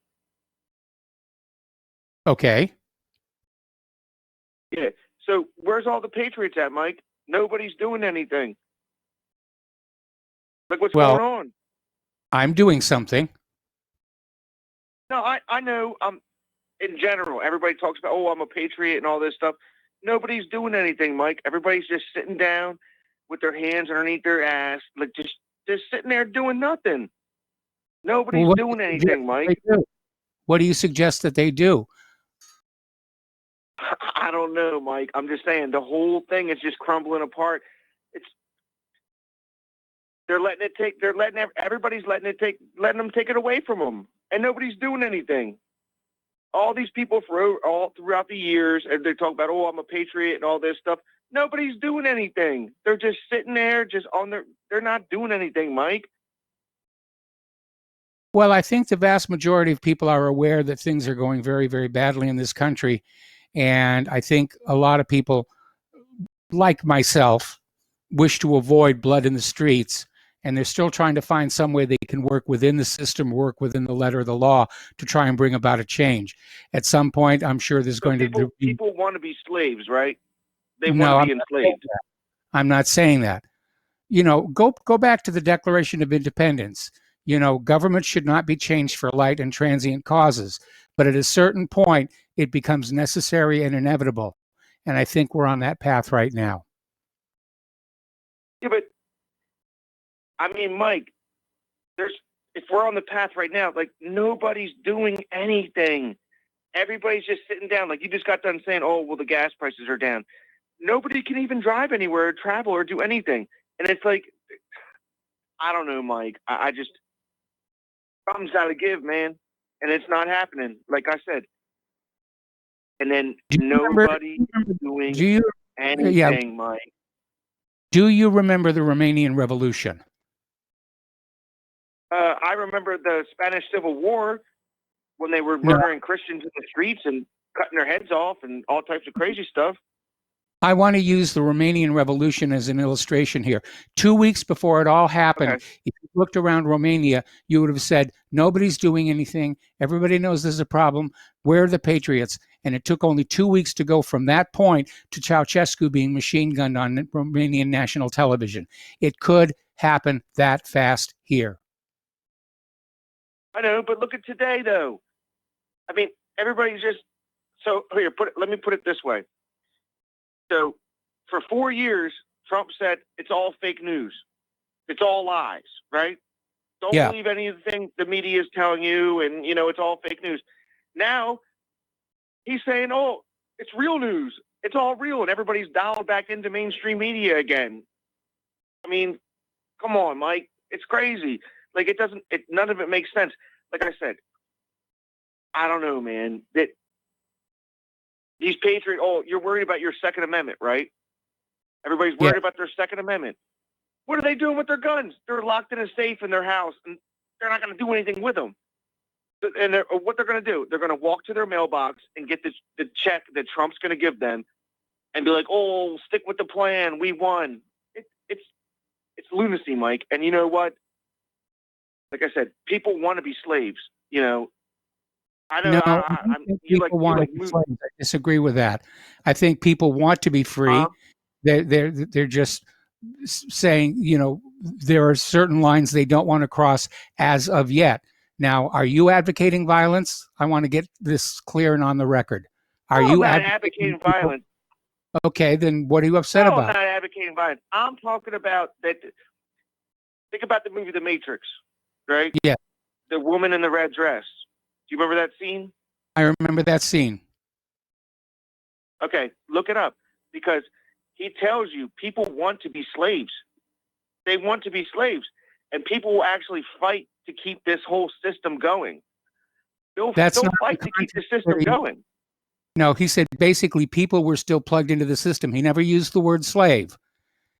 D: Okay.
P: Yeah, so where's all the patriots at, Mike? Nobody's doing anything. Like, what's going on?
D: I'm doing something.
P: No, I know. In general, everybody talks about, oh, I'm a patriot and all this stuff. Nobody's doing anything, Mike. Everybody's just sitting down with their hands underneath their ass, like just sitting there doing nothing. Nobody's doing anything, Mike.
D: What do you suggest that they do?
P: I don't know, Mike. I'm just saying the whole thing is just crumbling apart. Everybody's letting them take it away from them, and nobody's doing anything. All these people all throughout the years, and they talk about, oh, I'm a patriot and all this stuff. Nobody's doing anything. They're just sitting there, they're not doing anything, Mike.
D: Well, I think the vast majority of people are aware that things are going very, very badly in this country. And I think a lot of people, like myself, wish to avoid blood in the streets and they're still trying to find some way they can work within the system, work within the letter of the law to try and bring about a change. At some point, I'm sure there's going to be...
P: People want to be slaves, right? They
D: No,
P: want to be enslaved.
D: I'm not saying that. You know, go back to the Declaration of Independence. You know, government should not be changed for light and transient causes, but at a certain point, it becomes necessary and inevitable. And I think we're on that path right now.
P: Yeah, but I mean, Mike, if we're on the path right now, like nobody's doing anything. Everybody's just sitting down. Like you just got done saying, oh, well, the gas prices are down. Nobody can even drive anywhere, or travel, or do anything. And it's like, I don't know, Mike. I just, something's got to give, man. And it's not happening, like I said. And then nobody doing anything, Mike.
D: Do you remember the Romanian Revolution?
P: I remember the Spanish Civil War when they were murdering Christians in the streets and cutting their heads off and all types of crazy stuff.
D: I want to use the Romanian Revolution as an illustration here. 2 weeks before it all happened, if you looked around Romania, you would have said, nobody's doing anything. Everybody knows there's a problem. Where are the patriots? And it took only 2 weeks to go from that point to Ceausescu being machine gunned on Romanian national television. It could happen that fast here.
P: I know, but look at today, though. I mean, everybody's just... So, here, let me put it this way. So, for 4 years, Trump said it's all fake news. It's all lies, right? Don't believe anything the media is telling you, and, you know, it's all fake news. Now, he's saying, oh, it's real news. It's all real, and everybody's dialed back into mainstream media again. I mean, come on, Mike. It's crazy. Like, none of it makes sense. Like I said, I don't know, man. These patriots, you're worried about your Second Amendment, right? Everybody's worried about their Second Amendment. What are they doing with their guns? They're locked in a safe in their house, and they're not going to do anything with them. And what they're going to do, they're going to walk to their mailbox and get the check that Trump's going to give them and be like, oh, stick with the plan. We won. It's lunacy, Mike. And you know what? Like I said, people want to be slaves, you know. I know.
D: I people want to be slaves. I disagree with that. I think people want to be free. They're just saying, you know, there are certain lines they don't want to cross as of yet. Now, are you advocating violence? I want to get this clear and on the record. Are you
P: not advocating violence?
D: Okay, then what are you upset about?
P: I'm not advocating violence. I'm talking about that. Think about the movie The Matrix, right?
D: Yeah.
P: The woman in the red dress. Do you remember that scene?
D: I remember that scene.
P: Okay, look it up, because he tells you people want to be slaves. They want to be slaves, and people will actually fight to keep this whole system going. They'll fight to keep the system going.
D: No, he said basically people were still plugged into the system. He never used the word slave.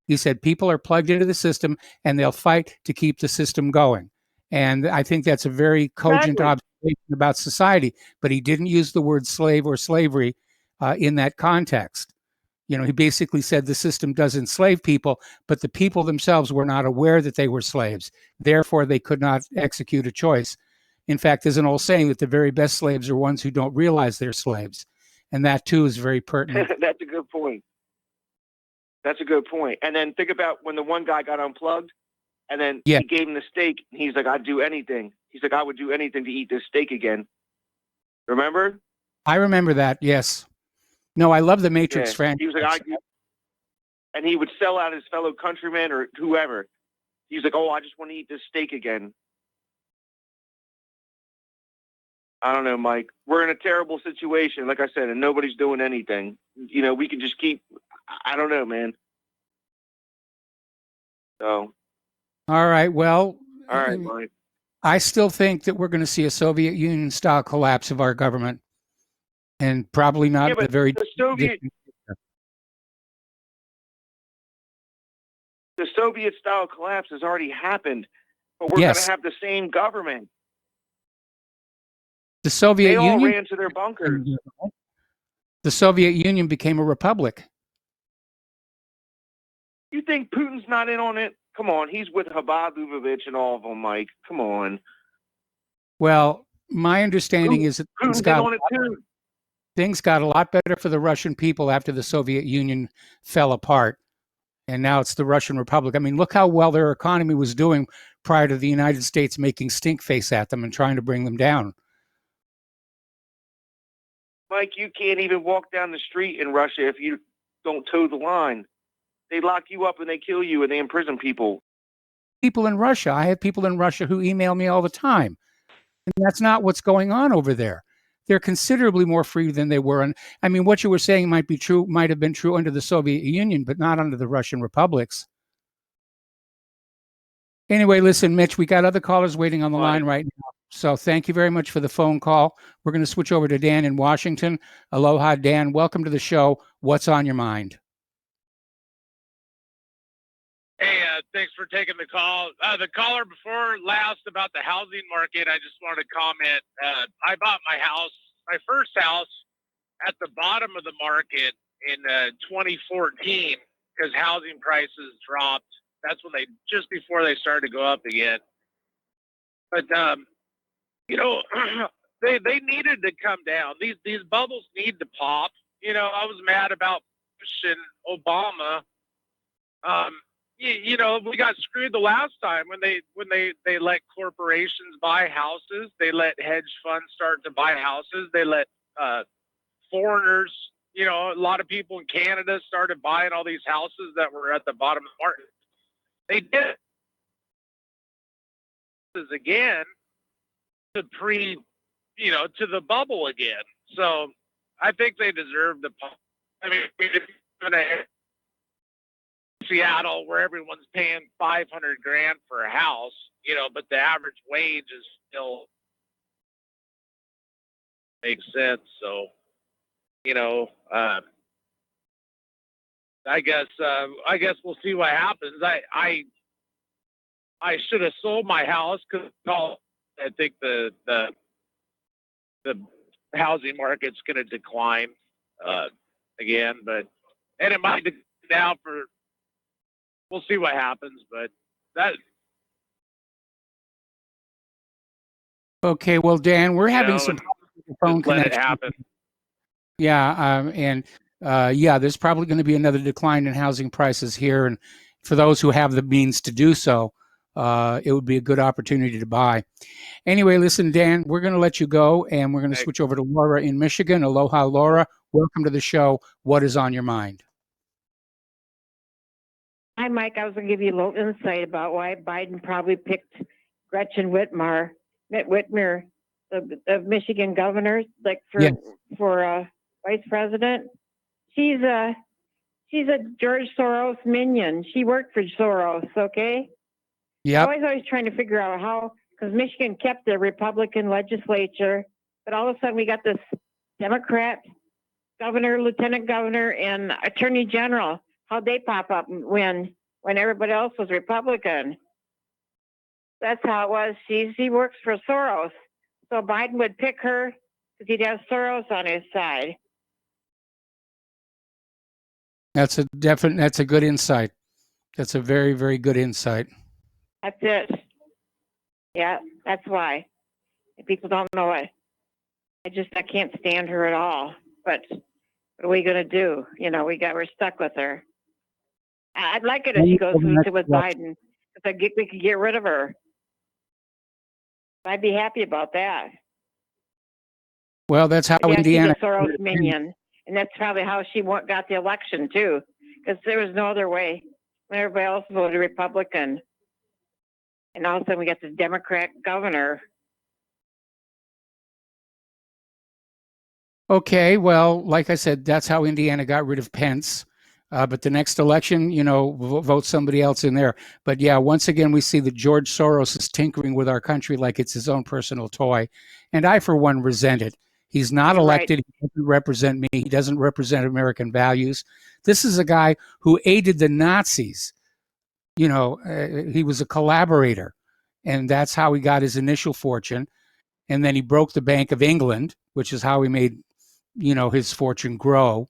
D: He said people are plugged into the system and they'll fight to keep the system going. And I think that's a very cogent observation about society. But he didn't use the word slave or slavery in that context. You know, he basically said the system does enslave people, but the people themselves were not aware that they were slaves. Therefore, they could not execute a choice. In fact, there's an old saying that the very best slaves are ones who don't realize they're slaves. And that, too, is very pertinent.
P: That's a good point. That's a good point. And then think about when the one guy got unplugged, and then he gave him the steak. And he's like, I'd do anything. He's like, I would do anything to eat this steak again. Remember?
D: I remember that, yes. No, I love the Matrix franchise.
P: He was like, and he would sell out his fellow countrymen or whoever. He's like, oh, I just want to eat this steak again. I don't know, Mike. We're in a terrible situation, like I said, and nobody's doing anything. You know, we can just keep, I don't know, man. So.
D: All right, well.
P: All right, Mike.
D: I still think that we're going to see a Soviet Union style collapse of our government. And probably not the very...
P: The Soviet style collapse has already happened, but we're going to have the same government.
D: The Soviet Union...
P: They all ran to their bunkers.
D: The Soviet Union became a republic.
P: You think Putin's not in on it? Come on, he's with Habadovich and all of them, Mike. Come on.
D: Well, my understanding is that
P: Putin's in on it too.
D: things got a lot better for the Russian people after the Soviet Union fell apart. And now it's the Russian Republic. I mean, look how well their economy was doing prior to the United States making stink face at them and trying to bring them down.
P: Mike, you can't even walk down the street in Russia if you don't toe the line. They lock you up and they kill you and they imprison people.
D: People in Russia, I have people in Russia who email me all the time. And that's not what's going on over there. They're considerably more free than they were. And I mean, what you were saying might be true, might have been true under the Soviet Union, but not under the Russian republics. Anyway, listen, Mitch, we got other callers waiting on the line right now. So thank you very much for the phone call. We're going to switch over to Dan in Washington. Aloha, Dan. Welcome to the show. What's on your mind?
Q: Hey, thanks for taking the call. The caller before last about the housing market, I just wanted to comment. I bought my house, my first house, at the bottom of the market in 2014 because housing prices dropped. That's when just before they started to go up again. But, you know, they needed to come down. These bubbles need to pop. You know, I was mad about Bush and Obama. You know, we got screwed the last time when they let corporations buy houses. They let hedge funds start to buy houses. They let foreigners, you know, a lot of people in Canada started buying all these houses that were at the bottom of the market. They did this again to to the bubble again. So I think they deserve the. I mean, if you're gonna Seattle where everyone's paying $500,000 for a house, you know, but the average wage is still makes sense. So, you know, I guess we'll see what happens. I should have sold my house because I think the housing market's going to decline again, and it might decline now for. We'll see what happens, but that.
D: Okay, well, Dan, we're having some phone
Q: let
D: connection.
Q: it happen.
D: Yeah, there's probably going to be another decline in housing prices here, and for those who have the means to do so, it would be a good opportunity to buy. Anyway, listen, Dan, we're going to let you go, and we're going to switch over to Laura in Michigan. Aloha, Laura. Welcome to the show. What is on your mind?
R: Hi, Mike. I was going to give you a little insight about why Biden probably picked Gretchen Whitmer, the Michigan governor, like for vice president. She's a George Soros minion. She worked for Soros. Okay.
D: Yeah.
R: I was always trying to figure out how, because Michigan kept the Republican legislature, but all of a sudden we got this Democrat governor, lieutenant governor, and attorney general. How'd they pop up when everybody else was Republican? That's how it was. She works for Soros. So Biden would pick her because he'd have Soros on his side.
D: That's a good insight. That's a very, very good insight.
R: That's it. Yeah, that's why. If people don't know it. I can't stand her at all. But what are we going to do? You know, we're stuck with her. I'd like it if she goes with Biden. If we could get rid of her. I'd be happy about that.
D: Well, that's how
R: Indiana.
D: Indiana.
R: She's a Soros minion, and that's probably how she got the election too, because there was no other way. When everybody else voted Republican, and all of a sudden we got this Democrat governor.
D: Okay, well, like I said, that's how Indiana got rid of Pence. But the next election, you know, vote somebody else in there. But yeah, once again, we see that George Soros is tinkering with our country like it's his own personal toy. And I, for one, resent it. He's not elected. Right. He doesn't represent me. He doesn't represent American values. This is a guy who aided the Nazis. You know, he was a collaborator. And that's how he got his initial fortune. And then he broke the Bank of England, which is how he made, you know, his fortune grow.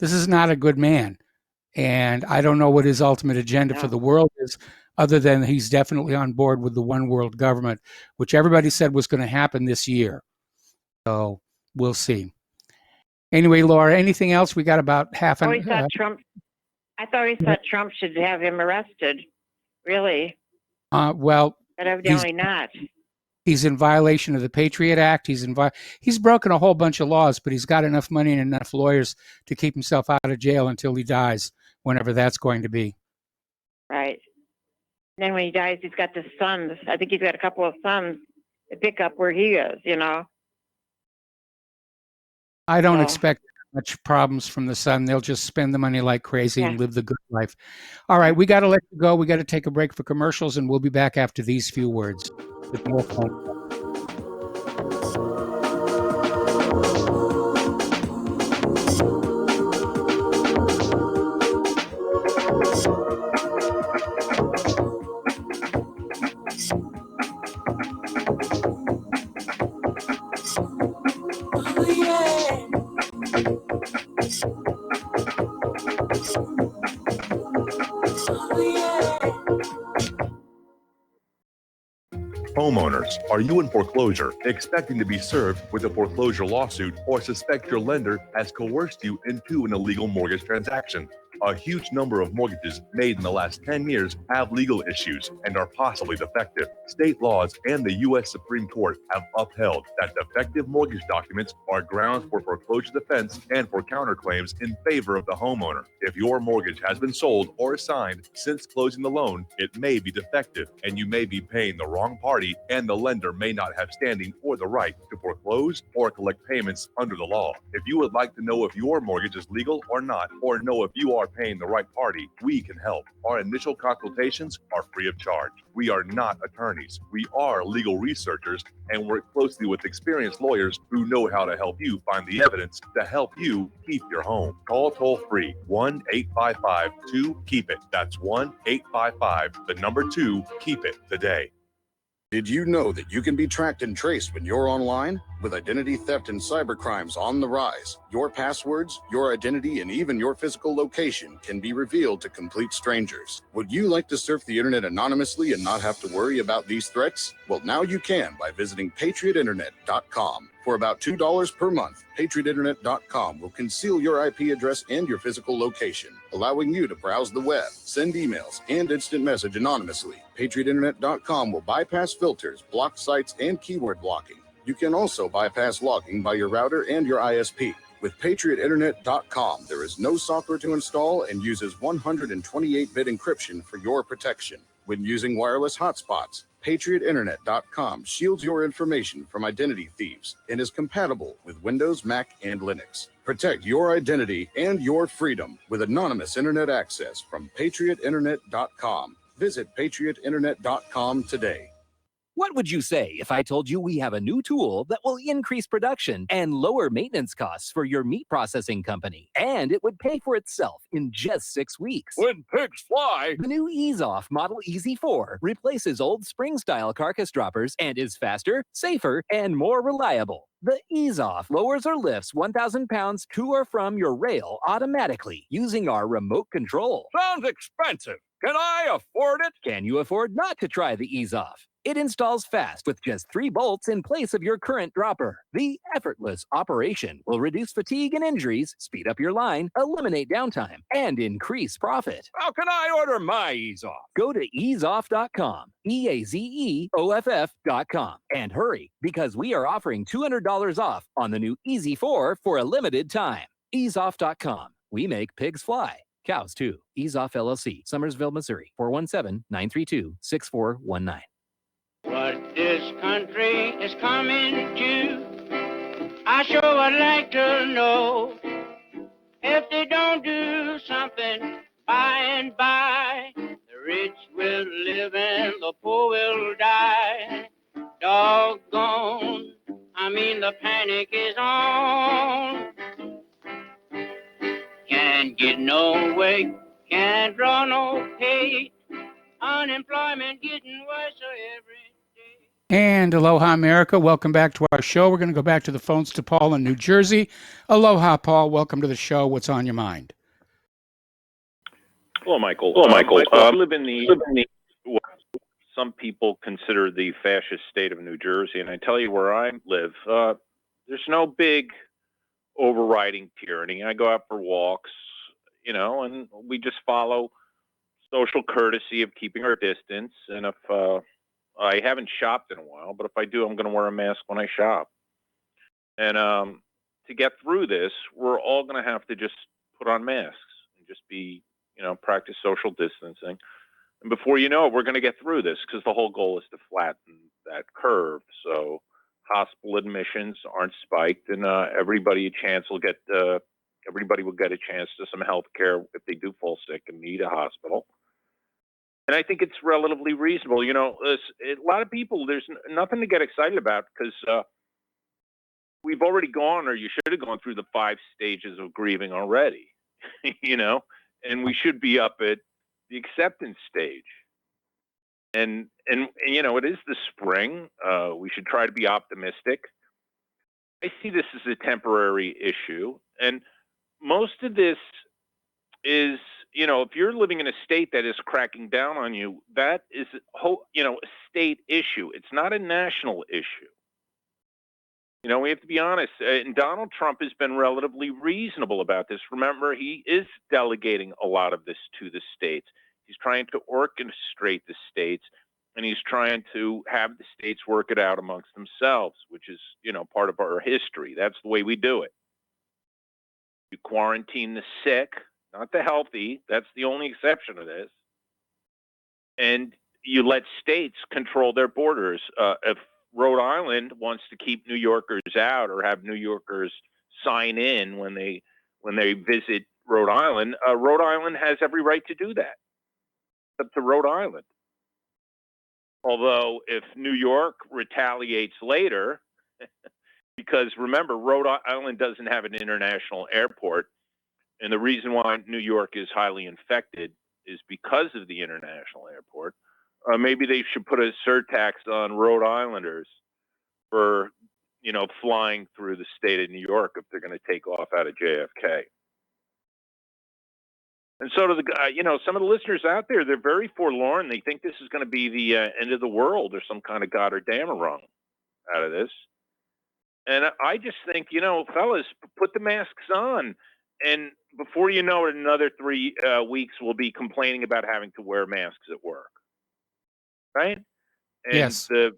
D: This is not a good man. And I don't know what his ultimate agenda for the world is, other than he's definitely on board with the one world government, which everybody said was going to happen this year. So we'll see. Anyway, Laura, anything else? We got about half an hour.
R: I thought he thought Trump should have him arrested. Really?
D: Well,
R: but evidently not.
D: He's in violation of the Patriot Act. He's broken a whole bunch of laws, but he's got enough money and enough lawyers to keep himself out of jail until he dies, whenever that's going to be.
R: Right. And then when he dies, he's got the sons. I think he's got a couple of sons to pick up where he is, you know.
D: I don't expect much problems from the son. They'll just spend the money like crazy and live the good life. All right, we got to let you go. We got to take a break for commercials, and we'll be back after these few words with more phone.
S: Homeowners, are you in foreclosure, expecting to be served with a foreclosure lawsuit, or suspect your lender has coerced you into an illegal mortgage transaction? A huge number of mortgages made in the last 10 years have legal issues and are possibly defective. State laws and the U.S. Supreme Court have upheld that defective mortgage documents are grounds for foreclosure defense and for counterclaims in favor of the homeowner. If your mortgage has been sold or assigned since closing the loan, it may be defective and you may be paying the wrong party, and the lender may not have standing or the right to foreclose or collect payments under the law. If you would like to know if your mortgage is legal or not, or know if you are paying the right party, we can help. Our initial consultations are free of charge. We are not attorneys. We are legal researchers and work closely with experienced lawyers who know how to help you find the evidence to help you keep your home. Call toll free 1-855-2-KEEP-IT. That's 1-855-2-KEEP-IT today.
T: Did you know that you can be tracked and traced when you're online? With identity theft and cybercrimes on the rise, your passwords, your identity, and even your physical location can be revealed to complete strangers. Would you like to surf the internet anonymously and not have to worry about these threats? Well, now you can by visiting patriotinternet.com. For about $2 per month, patriotinternet.com will conceal your IP address and your physical location, allowing you to browse the web, send emails, and instant message anonymously. patriotinternet.com will bypass filters, block sites, and keyword blocking. You can also bypass logging by your router and your ISP. With patriotinternet.com, there is no software to install and uses 128-bit encryption for your protection. When using wireless hotspots, patriotinternet.com shields your information from identity thieves and is compatible with Windows, Mac, and Linux. Protect your identity and your freedom with anonymous internet access from patriotinternet.com. Visit patriotinternet.com today.
U: What would you say if I told you we have a new tool that will increase production and lower maintenance costs for your meat processing company? And it would pay for itself in just 6 weeks.
V: When pigs fly!
U: The new EaseOff Model EZ4 replaces old spring-style carcass droppers and is faster, safer, and more reliable. The EaseOff lowers or lifts 1,000 pounds to or from your rail automatically using our remote control.
V: Sounds expensive. Can I afford it?
U: Can you afford not to try the EaseOff? It installs fast with just 3 bolts in place of your current dropper. The effortless operation will reduce fatigue and injuries, speed up your line, eliminate downtime, and increase profit.
V: How can I order my EaseOff?
U: Go to easeoff.com, EAZEOFF.com, and hurry because we are offering $200 off on the new EZ4 for a limited time. Easeoff.com. We make pigs fly. Cows too. EaseOff LLC, Summersville, Missouri, 417-932-6419.
W: What this country is coming to, I sure would like to know. If they don't do something by and by, the rich will live and the poor will die. Doggone, the panic is on. Can't get no way, can't draw no pay. Unemployment getting worse every.
D: And aloha, America. Welcome back to our show. We're going to go back to the phones to Paul in New Jersey. Aloha, Paul. Welcome to the show. What's on your mind?
X: Hello, Michael. I live in the
C: what some people consider the fascist state of New Jersey. And I tell you where I live, there's no big overriding tyranny. I go out for walks, and we just follow social courtesy of keeping our distance. And if I haven't shopped in a while, but if I do, I'm going to wear a mask when I shop. And to get through this, we're all going to have to just put on masks and just be, practice social distancing. And before you know it, we're going to get through this because the whole goal is to flatten that curve. So hospital admissions aren't spiked, and everybody will get a chance to some health care if they do fall sick and need a hospital. And I think it's relatively reasonable. A lot of people, there's nothing to get excited about because we've already gone, or you should have gone through the 5 stages of grieving already, and we should be up at the acceptance stage. And it is the spring. We should try to be optimistic. I see this as a temporary issue. And most of this is, if you're living in a state that is cracking down on you, that is, a state issue. It's not a national issue. We have to be honest. And Donald Trump has been relatively reasonable about this. Remember, he is delegating a lot of this to the states. He's trying to orchestrate the states, and he's trying to have the states work it out amongst themselves, which is, part of our history. That's the way we do it. You quarantine the sick, not the healthy. That's the only exception to this. And you let states control their borders. If Rhode Island wants to keep New Yorkers out or have New Yorkers sign in when they visit Rhode Island has every right to do that. Up to Rhode Island. Although if New York retaliates later, because remember, Rhode Island doesn't have an international airport, and the reason why New York is highly infected is because of the international airport. Maybe they should put a surtax on Rhode Islanders for, flying through the state of New York if they're going to take off out of JFK. And so, some of the listeners out there, they're very forlorn. They think this is going to be the end of the world or some kind of God or damn rung out of this. And I just think, fellas, put the masks on. And before you know it, another 3 weeks, we'll be complaining about having to wear masks at work. Right? And
D: yes.
C: The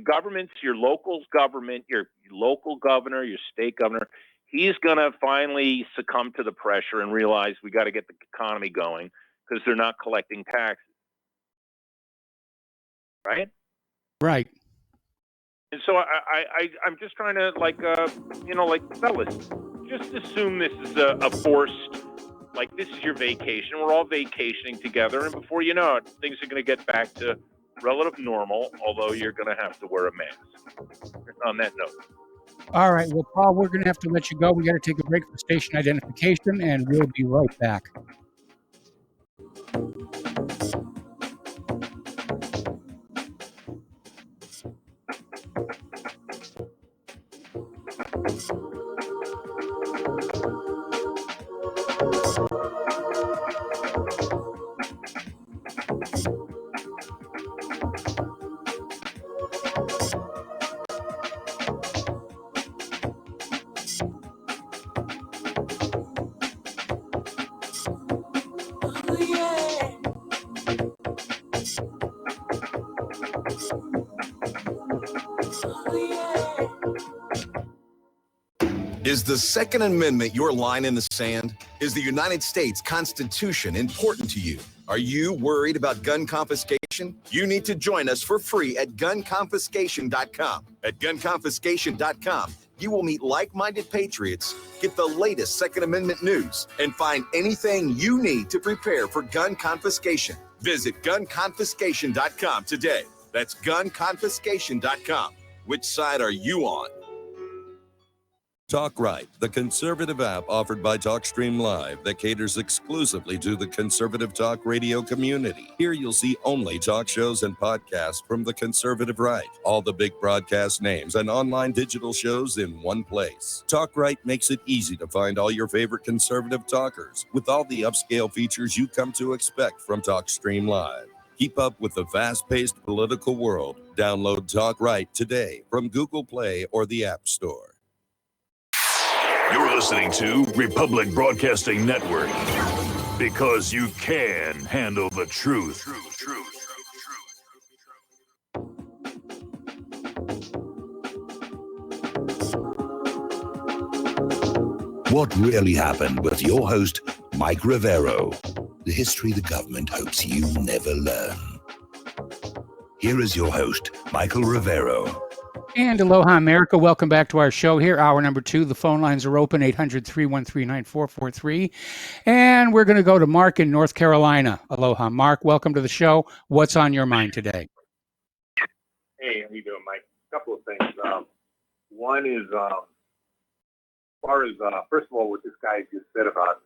C: governments, your local government, your local governor, your state governor, he's going to finally succumb to the pressure and realize we got to get the economy going because they're not collecting taxes. Right?
D: Right.
C: And so I'm just trying to, fellas, just assume this is a forced, this is your vacation. We're all vacationing together. And before you know it, things are going to get back to relative normal, although you're going to have to wear a mask. On that note.
D: All right. Well, Paul, we're going to have to let you go. We got to take a break for station identification, and we'll be right back.
F: Is the Second Amendment your line in the sand? Is the United States Constitution important to you? Are you worried about gun confiscation? You need to join us for free at gunconfiscation.com. At gunconfiscation.com, you will meet like-minded patriots, get the latest Second Amendment news, and find anything you need to prepare for gun confiscation. Visit gunconfiscation.com today. That's gunconfiscation.com. Which side are you on?
G: Talk Right, the conservative app offered by TalkStream Live that caters exclusively to the conservative talk radio community. Here you'll see only talk shows and podcasts from the conservative right, all the big broadcast names and online digital shows in one place. Talk Right makes it easy to find all your favorite conservative talkers with all the upscale features you come to expect from TalkStream Live. Keep up with the fast-paced political world. Download Talk Right today from Google Play or the App Store.
A: You're listening to Republic Broadcasting Network because you can handle the truth.
E: What really happened with your host, Mike Rivero? The history the government hopes you never learn. Here is your host, Michael Rivero.
D: And aloha, America. Welcome back to our show here. Hour number 2. The phone lines are open, 800-313-9443. And we're going to go to Mark in North Carolina. Aloha, Mark. Welcome to the show. What's on your mind today?
I: Hey, how you doing, Mike? A couple of things. One is, as far as, first of all, what this guy just said about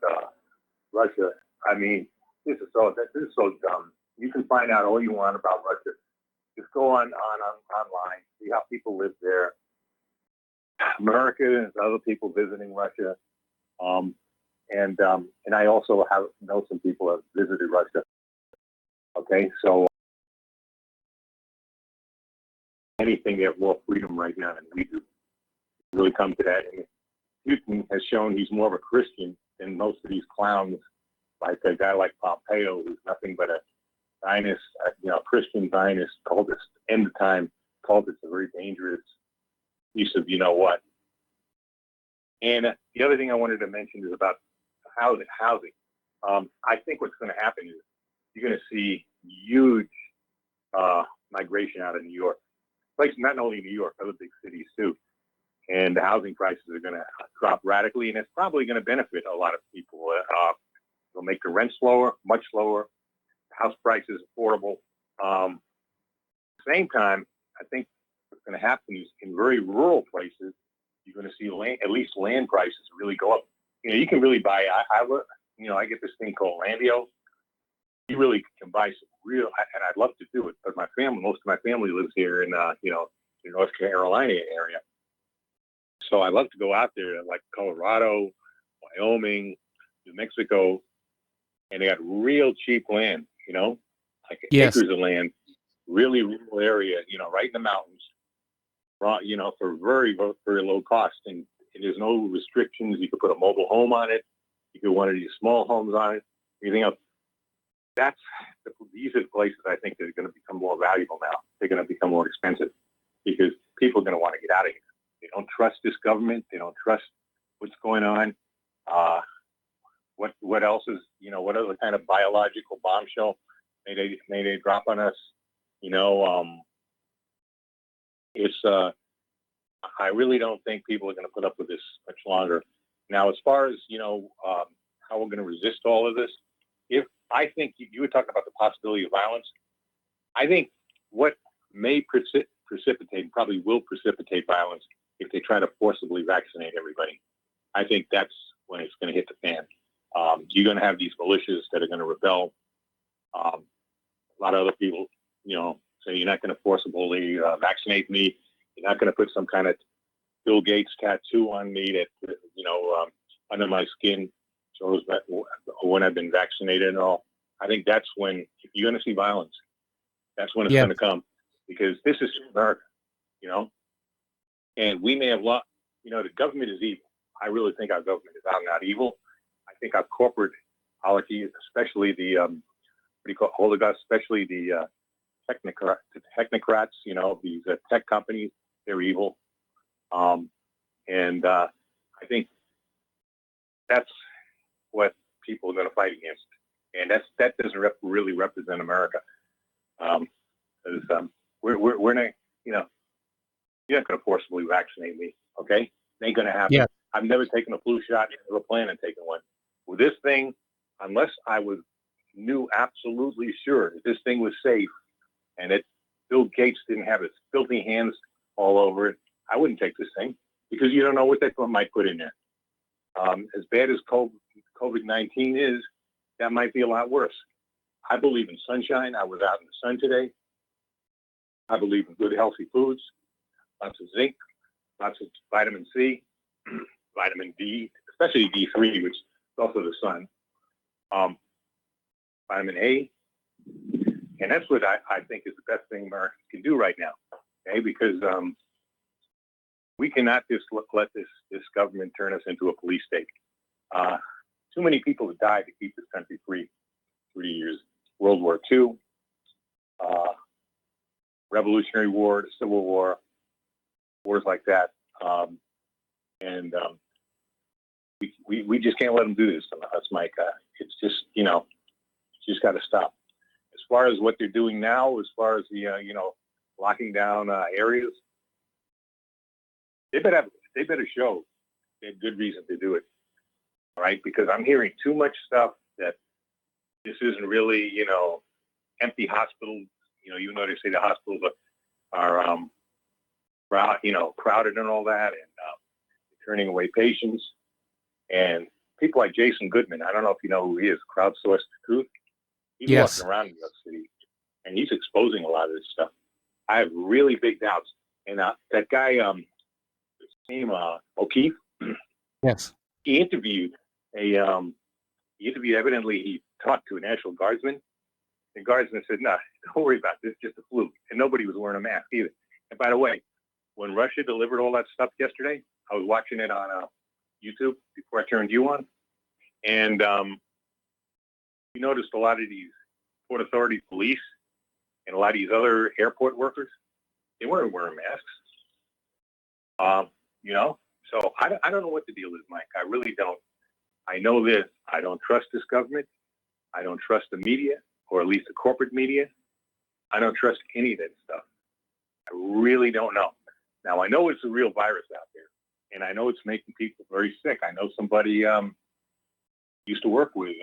I: Russia. I mean, this is so dumb. You can find out all you want about Russia. Just go on online, see how people live there. America and other people visiting Russia, and I also know some people have visited Russia. Okay, so anything they have more freedom right now than we do. Really come to that. And Putin has shown he's more of a Christian than most of these clowns, like a guy like Pompeo, who's nothing but a Zionist, Christian Zionist cultist, end of time cultist, a very dangerous piece of you know what. And the other thing I wanted to mention is about housing. I think what's going to happen is you're going to see huge migration out of New York. Places, not only New York, other big cities too. And the housing prices are going to drop radically, and it's probably going to benefit a lot of people. It'll make the rents lower, much lower. House prices affordable. At the same time, I think what's going to happen is in very rural places, you're going to see at least land prices really go up. You can really buy. I get this thing called Landio. You really can buy some real, and I'd love to do it, but most of my family lives here in the North Carolina area. So I love to go out there, like Colorado, Wyoming, New Mexico, and they got real cheap land, like
D: Yes.
I: acres of land, really rural area, right in the mountains, for very, very low cost. And there's no restrictions. You could put a mobile home on it. You could one of these small homes on it, anything else. These are the places I think that are going to become more valuable now. They're going to become more expensive because people are going to want to get out of here. They don't trust this government. They don't trust what's going on. What else is, what other kind of biological bombshell may they drop on us? I really don't think people are going to put up with this much longer. Now, as far as, how we're going to resist all of this, I think you were talking about the possibility of violence. I think what may precipitate, probably will precipitate violence if they try to forcibly vaccinate everybody. I think that's when it's going to hit the fan. You're going to have these militias that are going to rebel. A lot of other people, say you're not going to forcibly vaccinate me. You're not going to put some kind of Bill Gates tattoo on me that, under my skin shows that when I've been vaccinated and all. I think that's when, if you're going to see violence, that's when it's going to come, because this is America, and we may have lost, the government is evil. I really think our government is not evil. I think our corporate oligarchy, especially the oligarchs, especially the technocrats, these tech companies, they're evil. And I think that's what people are going to fight against. And that doesn't really represent America. We're not, you're not going to forcibly vaccinate me, okay? It ain't going to happen.
D: Yeah.
I: I've never taken a flu shot, never plan on taking one. With this thing, unless I knew absolutely sure that this thing was safe and that Bill Gates didn't have his filthy hands all over it, I wouldn't take this thing, because you don't know what they might put in there. As bad as COVID-19 is, that might be a lot worse. I believe in sunshine. I was out in the sun today. I believe in good, healthy foods, lots of zinc, lots of vitamin C, vitamin D, especially D3, which is also the sun. Vitamin A, And that's what I think is the best thing Americans can do right now. Okay, because we cannot just let this government turn us into a police state. Too many people have died to keep this country free. 3 years, World War II, Revolutionary War, the Civil War, wars like that, and we just can't let them do this to us, Mike. It's just just got to stop. As far as what they're doing now, as far as the locking down areas, they better show they have good reason to do it. All right, because I'm hearing too much stuff that this isn't really, empty hospitals. Even though they say the hospitals are crowded and all that, and turning away patients. And people like Jason Goodman, I don't know if you know who he is, Crowdsource the Truth. He's
D: Yes.
I: walking around New York City, and he's exposing a lot of this stuff. I have really big doubts. And that guy, his name O'Keefe.
D: Yes.
I: He interviewed evidently he talked to a National Guardsman. The Guardsman said, "No, don't worry about this, just a fluke." And nobody was wearing a mask either. And by the way, when Russia delivered all that stuff yesterday, I was watching it on YouTube before I turned you on, and you noticed a lot of these Port Authority police and a lot of these other airport workers, they weren't wearing masks. So I don't know what the deal is, Mike. I really don't. I know this. I don't trust this government. I don't trust the media, or at least the corporate media. I don't trust any of that stuff. I really don't know. Now, I know it's a real virus out there, and I know it's making people very sick. I know somebody used to work with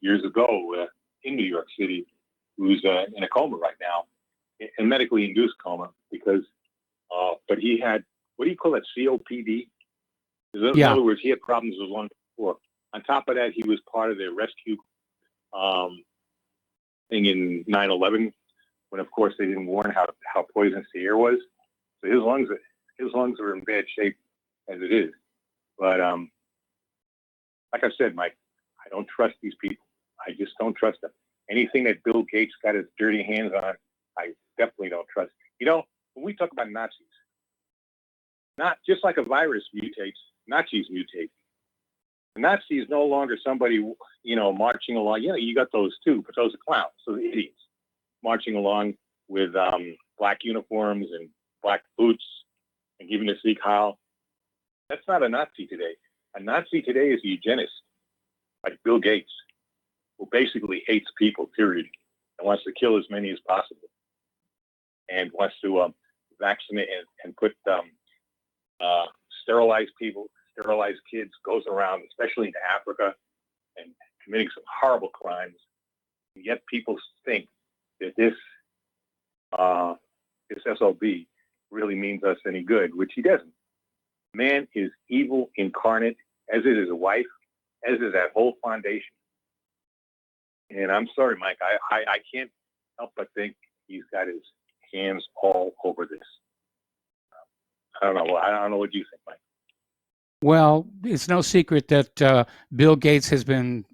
I: years ago in New York City who's in a coma right now, a medically induced coma, because, but he had, what do you call that, COPD? In other words, he had problems with lungs before. On top of that, he was part of the rescue thing in 9/11, when of course they didn't warn how poisonous the air was. So his lungs are in bad shape as it is. But like I said, Mike, I don't trust these people. I just don't trust them. Anything that Bill Gates got his dirty hands on, I definitely don't trust. When we talk about Nazis, not just like a virus mutates, Nazis mutate. The Nazi is no longer somebody, marching along. You got those too, but those are clowns, so the idiots marching along with black uniforms and black boots and giving a Sieg Heil. That's not a Nazi today. A Nazi today is a eugenist, like Bill Gates, who basically hates people, period, and wants to kill as many as possible, and wants to vaccinate and put sterilize people, sterilize kids, goes around, especially into Africa, and committing some horrible crimes. And yet people think that this SOB really means us any good, which he doesn't. Man is evil incarnate, as is his wife, as is that whole foundation. And I'm sorry, Mike, I can't help but think he's got his hands all over this. I don't know. I don't know what you think, Mike.
D: Well, it's no secret that Bill Gates has been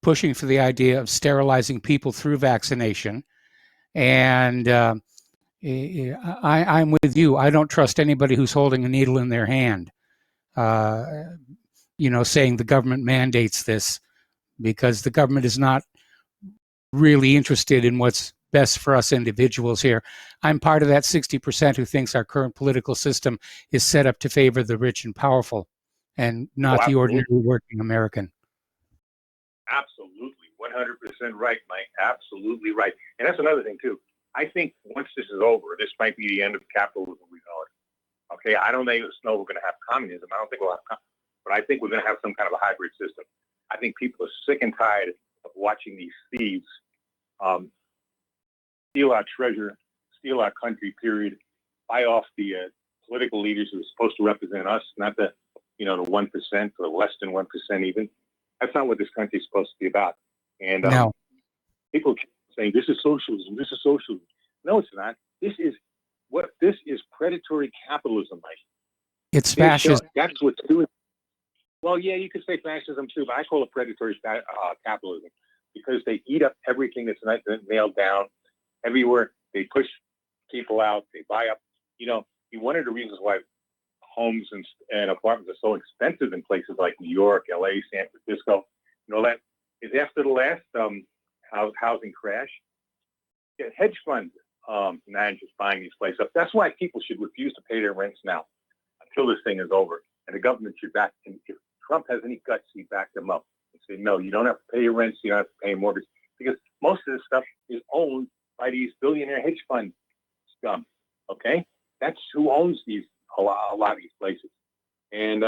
D: pushing for the idea of sterilizing people through vaccination. And I'm with you. I don't trust anybody who's holding a needle in their hand, saying the government mandates this, because the government is not really interested in what's best for us individuals here. I'm part of that 60% who thinks our current political system is set up to favor the rich and powerful and not the ordinary working American.
I: Absolutely. 100% right, Mike. Absolutely right. And that's another thing, too. I think once this is over, this might be the end of capitalism we know it. Okay, I don't know we're going to have communism. I don't think we'll have but I think we're going to have some kind of a hybrid system. I think people are sick and tired of watching these thieves steal our treasure, steal our country, period, buy off the political leaders who are supposed to represent us, not the 1% or less than 1% even. That's not what this country is supposed to be about. And
D: No.
I: people keep saying, this is socialism, this is socialism. No, it's not. This is predatory capitalism, Mike.
D: It's fascism.
I: That's what's doing. Well, yeah, you could say fascism too, but I call it predatory capitalism, because they eat up everything that's nailed down. everywhere. They push people out. They buy up. One of the reasons why homes and apartments are so expensive in places like New York, LA, San Francisco, that is after the last housing crash, hedge fund managers buying these places up. That's why people should refuse to pay their rents now until this thing is over. And the government should back, and if Trump has any guts, he back them up and say, no, you don't have to pay your rents, you don't have to pay your mortgage, because most of this stuff is owned by these billionaire hedge fund scum. Okay? That's who owns a lot of these places. And,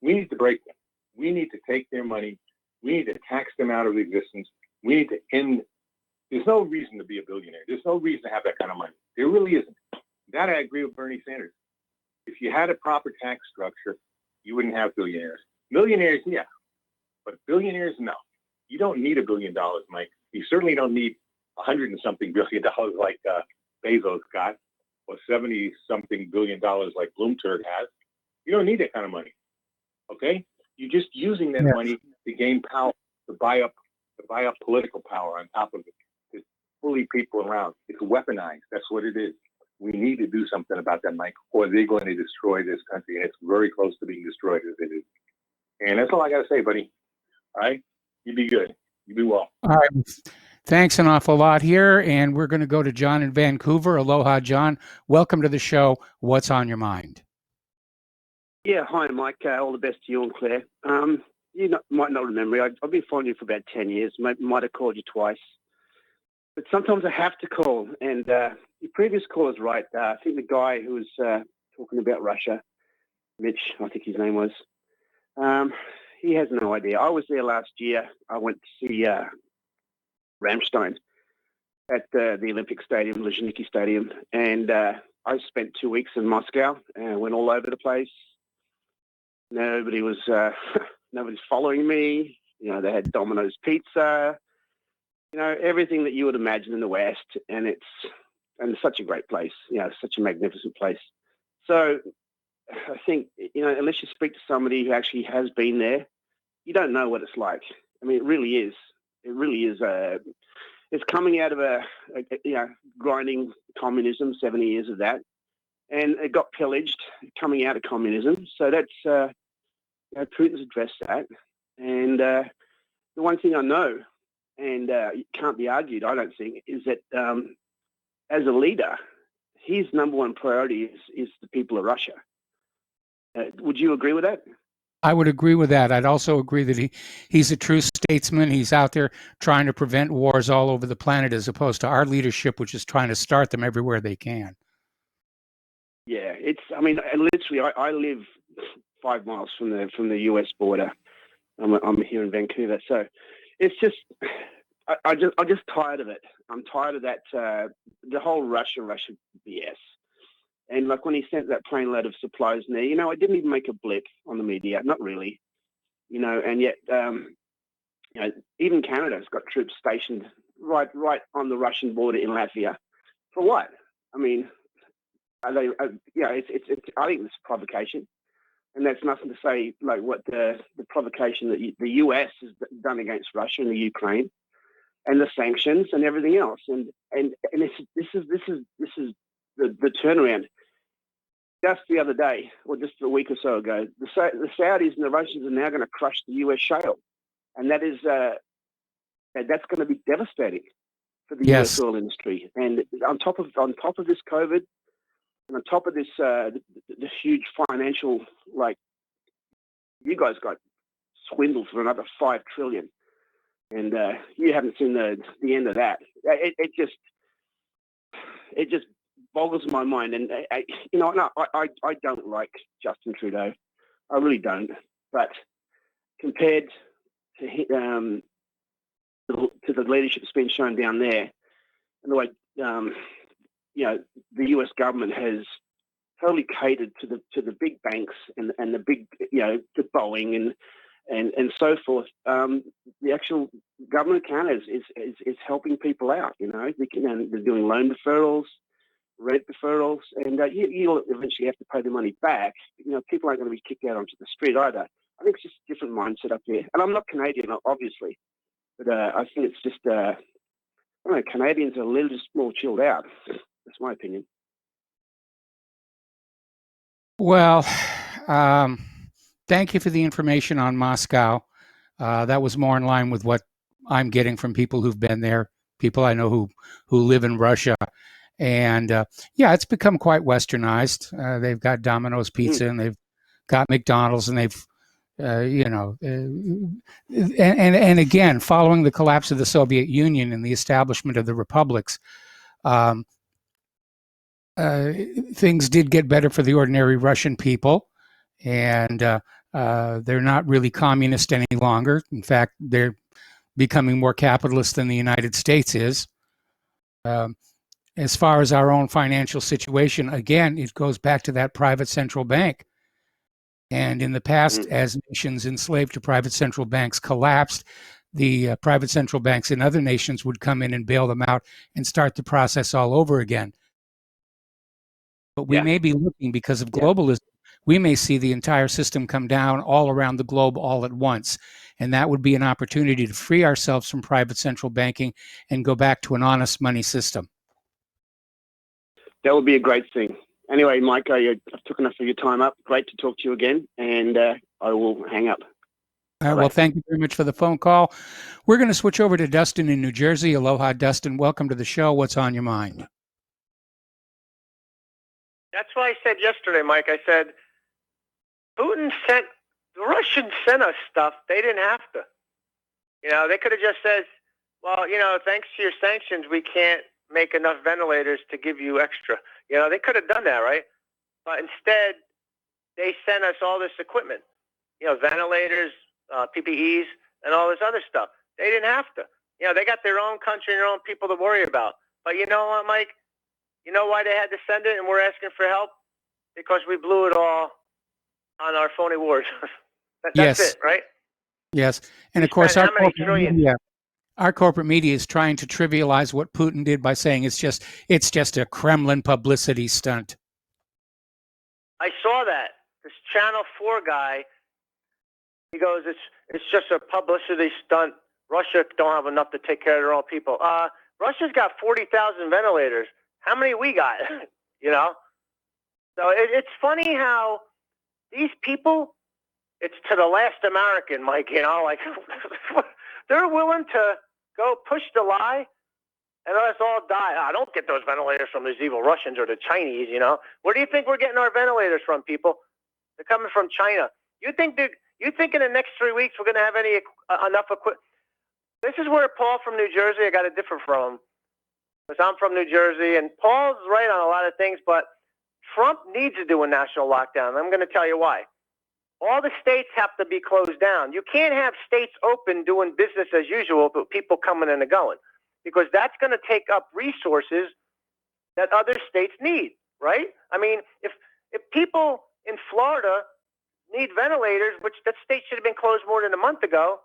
I: we need to break them. We need to take their money. We need to tax them out of existence. We need to end. There's no reason to be a billionaire. There's no reason to have that kind of money. There really isn't. That I agree with Bernie Sanders. If you had a proper tax structure, you wouldn't have billionaires. Millionaires, yeah. But billionaires, no. You don't need $1 billion, Mike. You certainly don't need $100 and something billion like Bezos got, or 70-something billion like Bloomberg has. You don't need that kind of money. Okay? You're just using that money to gain power, to buy up political power on top of it, to bully people around. It's weaponized. That's what it is. We need to do something about that, Mike, or they're going to destroy this country, and it's very close to being destroyed as it is. And that's all I got to say, buddy. All right? You be good. You be well.
D: All right. Thanks an awful lot here. And we're going to go to John in Vancouver. Aloha, John. Welcome to the show. What's on your mind?
J: Yeah, hi, Mike. All the best to you and Claire. You might not remember me. I've been following you for about 10 years. Might have called you twice. But sometimes I have to call. And your previous call is right. I think the guy who was talking about Russia, Mitch, I think his name was, he has no idea. I was there last year. I went to see Rammstein at the Olympic Stadium, Luzhniki Stadium. And I spent 2 weeks in Moscow and went all over the place. Nobody was, nobody's following me. They had Domino's Pizza, everything that you would imagine in the West. And it's such a great place, such a magnificent place. So I think, unless you speak to somebody who actually has been there, you don't know what it's like. I mean, it really is. It really is. It's coming out of a grinding communism, 70 years of that. And it got pillaged coming out of communism. So that's, Putin's addressed that. And the one thing I know, and it can't be argued, I don't think, is that as a leader, his number one priority is the people of Russia. Would you agree with that?
D: I would agree with that. I'd also agree that he's a true statesman. He's out there trying to prevent wars all over the planet, as opposed to our leadership, which is trying to start them everywhere they can.
J: Yeah, literally, I live 5 miles from the US border. I'm here in Vancouver, so it's just I'm just tired of it. I'm tired of that the whole Russia BS. And like when he sent that plane load of supplies in there, it didn't even make a blip on the media, not really, and yet even Canada's got troops stationed right on the Russian border in Latvia. For what? I mean, are they? It's I think it's a provocation, and that's nothing to say like what the provocation that the US has done against Russia and the Ukraine, and the sanctions and everything else, and this is the turnaround. Just the other day, or just a week or so ago, the Saudis and the Russians are now going to crush the US shale, and that is that's going to be devastating for the US oil industry. And on top of this COVID, and on top of this this huge financial, like, you guys got swindled for another $5 trillion, and you haven't seen the end of that. It just boggles my mind. And I don't like Justin Trudeau. I really don't. But compared to the leadership that's been shown down there, and the way the US government has totally catered to the big banks and the big to Boeing and so forth. The actual government of Canada is helping people out. They're doing loan deferrals, rent deferrals, and you'll eventually have to pay the money back. People aren't going to be kicked out onto the street either. I think it's just a different mindset up there. And I'm not Canadian, obviously, but I think it's just I don't know, Canadians are a little just more chilled out. That's my opinion.
D: Well, thank you for the information on Moscow. That was more in line with what I'm getting from people who've been there, people I know who live in Russia. And yeah, it's become quite westernized. They've got Domino's Pizza and they've got McDonald's and they've, and again, following the collapse of the Soviet Union and the establishment of the republics, things did get better for the ordinary Russian people, and they're not really communist any longer. In fact, they're becoming more capitalist than the United States is. As far as our own financial situation, again, it goes back to that private central bank. And in the past, as nations enslaved to private central banks collapsed, the private central banks in other nations would come in and bail them out and start the process all over again. But we may be looking, because of globalism, we may see the entire system come down all around the globe all at once. And that would be an opportunity to free ourselves from private central banking and go back to an honest money system.
J: That would be a great thing. Anyway, Mike, I took enough of your time up. Great to talk to you again, and I will hang up.
D: All right, well, thank you very much for the phone call. We're going to switch over to Dustin in New Jersey. Aloha, Dustin. Welcome to the show. What's on your mind?
B: That's why I said yesterday, Mike, I said, the Russians sent us stuff. They didn't have to. They could have just said, well, thanks to your sanctions, we can't make enough ventilators to give you extra. They could have done that, right? But instead, they sent us all this equipment, ventilators, PPEs, and all this other stuff. They didn't have to. They got their own country and their own people to worry about. But you know what, Mike? You know why they had to send it and we're asking for help? Because we blew it all on our phony wars. That's it, right?
D: Yes. And of course, our corporate media is trying to trivialize what Putin did by saying it's just a Kremlin publicity stunt.
B: I saw that. This Channel 4 guy, he goes, it's just a publicity stunt. Russia don't have enough to take care of their own people. Russia's got 40,000 ventilators. How many we got? So it's funny how these people, it's to the last American, Mike, like they're willing to go push the lie and let us all die. I don't get those ventilators from these evil Russians or the Chinese, Where do you think we're getting our ventilators from, people? They're coming from China. You think in the next 3 weeks we're going to have enough equipment? This is where Paul from New Jersey, I got to differ from him. Because I'm from New Jersey, and Paul's right on a lot of things, but Trump needs to do a national lockdown. I'm going to tell you why. All the states have to be closed down. You can't have states open doing business as usual, but people coming in and going, because that's going to take up resources that other states need, right? I mean, if people in Florida need ventilators, which that state should have been closed more than a month ago,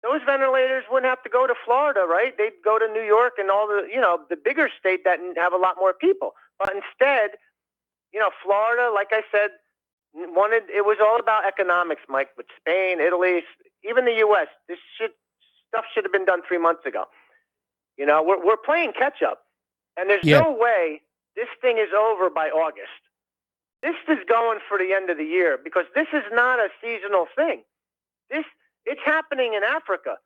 B: those ventilators wouldn't have to go to Florida, right? They'd go to New York and all the bigger state that have a lot more people. But instead, Florida, like I said, it was all about economics, Mike, with Spain, Italy, even the U.S. Stuff should have been done 3 months ago. We're playing catch up, and there's no way this thing is over by August. This is going for the end of the year, because this is not a seasonal thing. It's happening in Africa.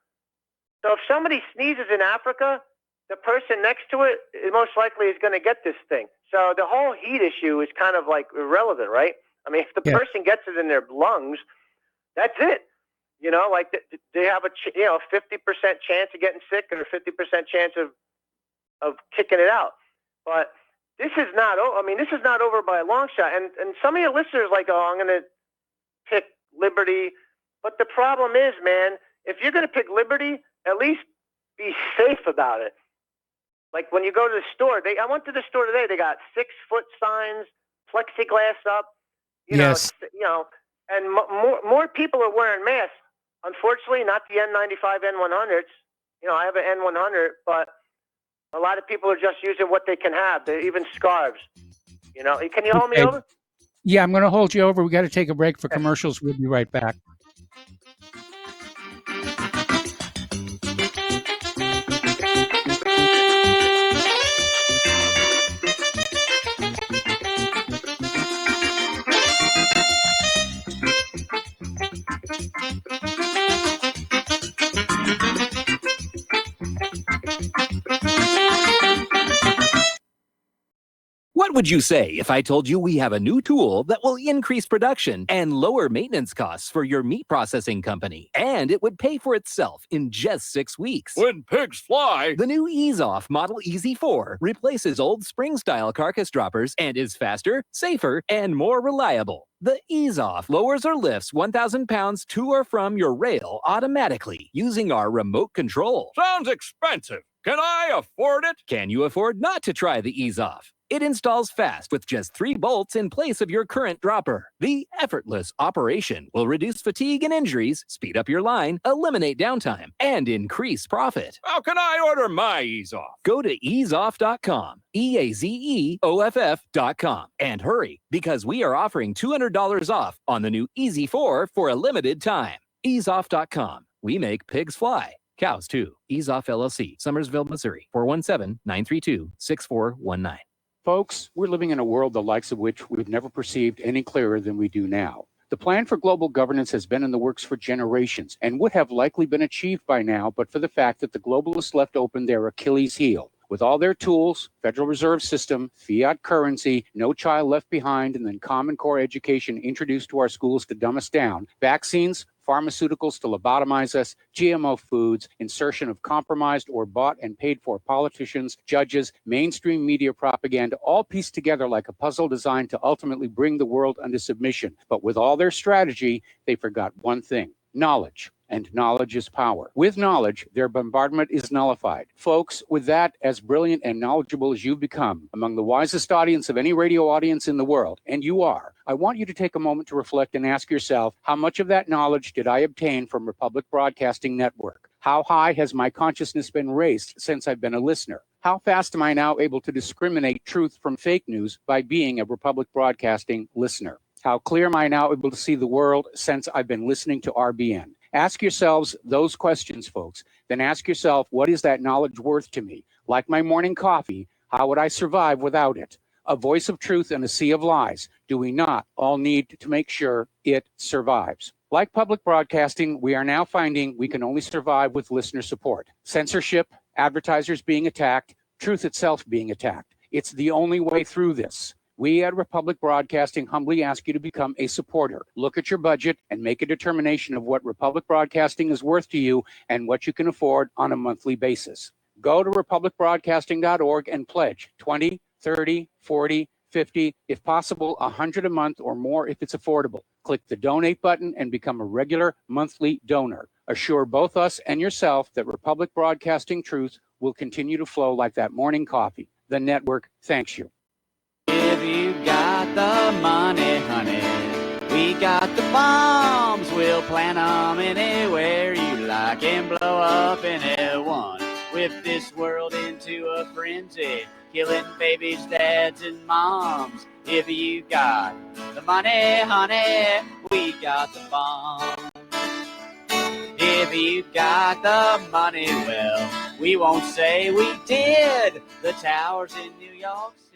B: So if somebody sneezes in Africa, the person next to it most likely is going to get this thing. So the whole heat issue is kind of like irrelevant, right? I mean, if the person gets it in their lungs, that's it. They have a 50% chance of getting sick or a 50% chance of kicking it out. But this is not. This is not over by a long shot. And some of your listeners like, I'm going to pick Liberty. But the problem is, man, if you're going to pick Liberty, at least be safe about it. Like when you go to the store, I went to the store today. They got 6-foot signs, plexiglass up. And more people are wearing masks. Unfortunately, not the N95 N100s. I have an N100, but a lot of people are just using what they can have. They're even scarves. Can you hold me over?
D: Yeah, I'm going to hold you over. We got to take a break for commercials. We'll be right back.
U: What would you say if I told you we have a new tool that will increase production and lower maintenance costs for your meat processing company? And it would pay for itself in just 6 weeks.
V: When pigs fly,
U: The new EaseOff Model Easy 4 replaces old spring-style carcass droppers and is faster, safer, and more reliable. The EaseOff lowers or lifts 1,000 pounds to or from your rail automatically using our remote control.
V: sounds expensive. Can I afford it?
U: Can you afford not to try the EaseOff? It installs fast with just 3 bolts in place of your current dropper. The effortless operation will reduce fatigue and injuries, speed up your line, eliminate downtime, and increase profit.
V: How can I order my EaseOff?
U: Go to easeoff.com, EAZEOFF.com, and hurry because we are offering $200 off on the new Easy 4 for a limited time. Easeoff.com. We make pigs fly. Cows too. EaseOff LLC, Summersville, Missouri, 417-932-6419.
D: Folks, we're living in a world the likes of which we've never perceived any clearer than we do now. The plan for global governance has been in the works for generations and would have likely been achieved by now, but for the fact that the globalists left open their Achilles heel. With all their tools, Federal Reserve System, fiat currency, no child left behind, and then Common Core education introduced to our schools to dumb us down, vaccines, pharmaceuticals to lobotomize us, GMO foods, insertion of compromised or bought and paid for politicians, judges, mainstream media propaganda, all pieced together like a puzzle designed to ultimately bring the world under submission. But with all their strategy, they forgot one thing: knowledge. And knowledge is power. With knowledge, their bombardment is nullified. Folks, with that, as brilliant and knowledgeable as you've become, among the wisest audience of any radio audience in the world, and you are, I want you to take a moment to reflect and ask yourself, how much of that knowledge did I obtain from Republic Broadcasting Network? How high has my consciousness been raised since I've been a listener? How fast am I now able to discriminate truth from fake news by being a Republic Broadcasting listener? How clear am I now able to see the world since I've been listening to RBN? Ask yourselves those questions, folks. Then ask yourself, what is that knowledge worth to me? Like my morning coffee, how would I survive without it? A voice of truth in a sea of lies. Do we not all need to make sure it survives? Like public broadcasting, we are now finding we can only survive with listener support. Censorship, advertisers being attacked, truth itself being attacked. It's the only way through this. We at Republic Broadcasting humbly ask you to become a supporter. Look at your budget and make a determination of what Republic Broadcasting is worth to you and what you can afford on a monthly basis. Go to republicbroadcasting.org and pledge 20, 30, 40, 50, if possible, 100 a month or more if it's affordable. Click the donate button and become a regular monthly donor. Assure both us and yourself that Republic Broadcasting truth will continue to flow like that morning coffee. The network thanks you.
K: If you got the money, honey, we got the bombs. We'll plant 'em anywhere you like and blow up anyone. Whip this world into a frenzy, killing babies, dads, and moms. If you got the money, honey, we got the bombs. If you got the money, well, we won't say we did. The towers in New York City.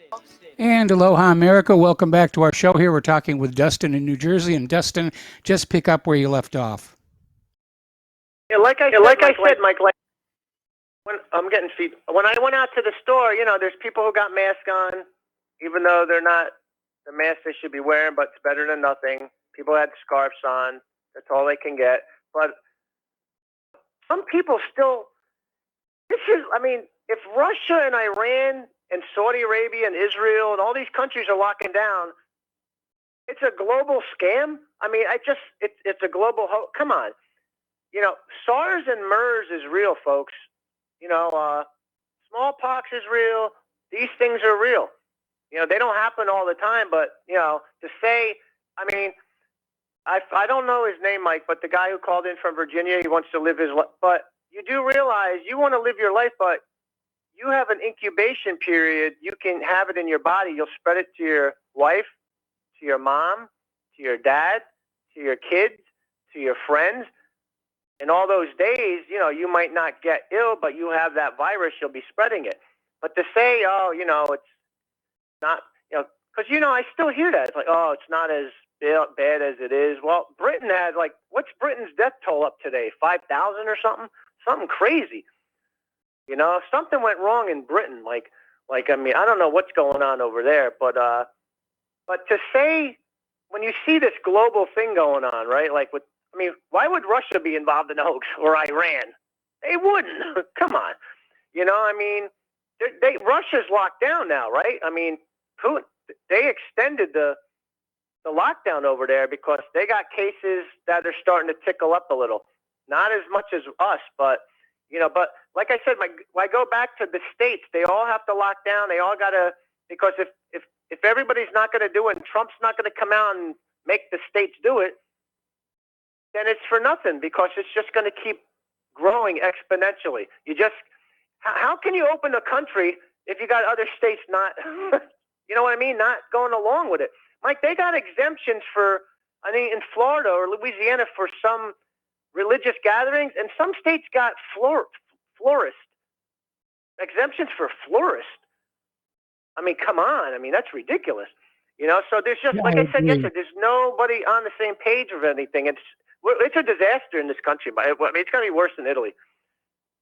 D: And aloha, America. Welcome back to our show here. We're talking with Dustin in New Jersey. And Dustin, just pick up where you left off.
B: Yeah, like I said, Mike, when I'm getting feed. When I went out to the store, you know, there's people who got masks on, even though they're not the mask they should be wearing, but it's better than nothing. People had scarves on. That's all they can get. But some people still, if Russia and Iran and Saudi Arabia and Israel and all these countries are locking down, it's a global scam. It's a global come on. You know, SARS and MERS is real, folks. You know, smallpox is real. These things are real. You know, they don't happen all the time, but, you know, to say, I don't know his name, Mike, but the guy who called in from Virginia, he wants to live his life. But you do realize you want to live your life, but you have an incubation period. You can have it in your body. You'll spread it to your wife, to your mom, to your dad, to your kids, to your friends. In all those days, you know, you might not get ill, but you have that virus, you'll be spreading it. But to say, oh, you know, it's not, you know, because, you know, I still hear that. It's like, oh, it's not as bad as it is. Well, Britain had, like, what's Britain's death toll up today? 5,000 or something? Something crazy. You know, something went wrong in Britain. Like, Like, I mean, I don't know what's going on over there, but to say, when you see this global thing going on, right? Like I mean, why would Russia be involved in the hoax or Iran? They wouldn't. Come on. You know, I mean, Russia's locked down now, right? I mean, they extended the lockdown over there because they got cases that are starting to tickle up a little. Not as much as us, but, you know, but like I said, I go back to the states. They all have to lock down. They all got to, because if everybody's not going to do it and Trump's not going to come out and make the states do it, then it's for nothing because it's just going to keep growing exponentially. How can you open a country if you got other states not, you know what I mean, not going along with it? Mike, they got exemptions for, I mean, in Florida or Louisiana for some religious gatherings, and some states got florist exemptions for florists. I mean, come on. I mean, that's ridiculous. You know, so there's just, like I said yesterday, there's nobody on the same page of anything. It's a disaster in this country. I mean, it's going to be worse than Italy.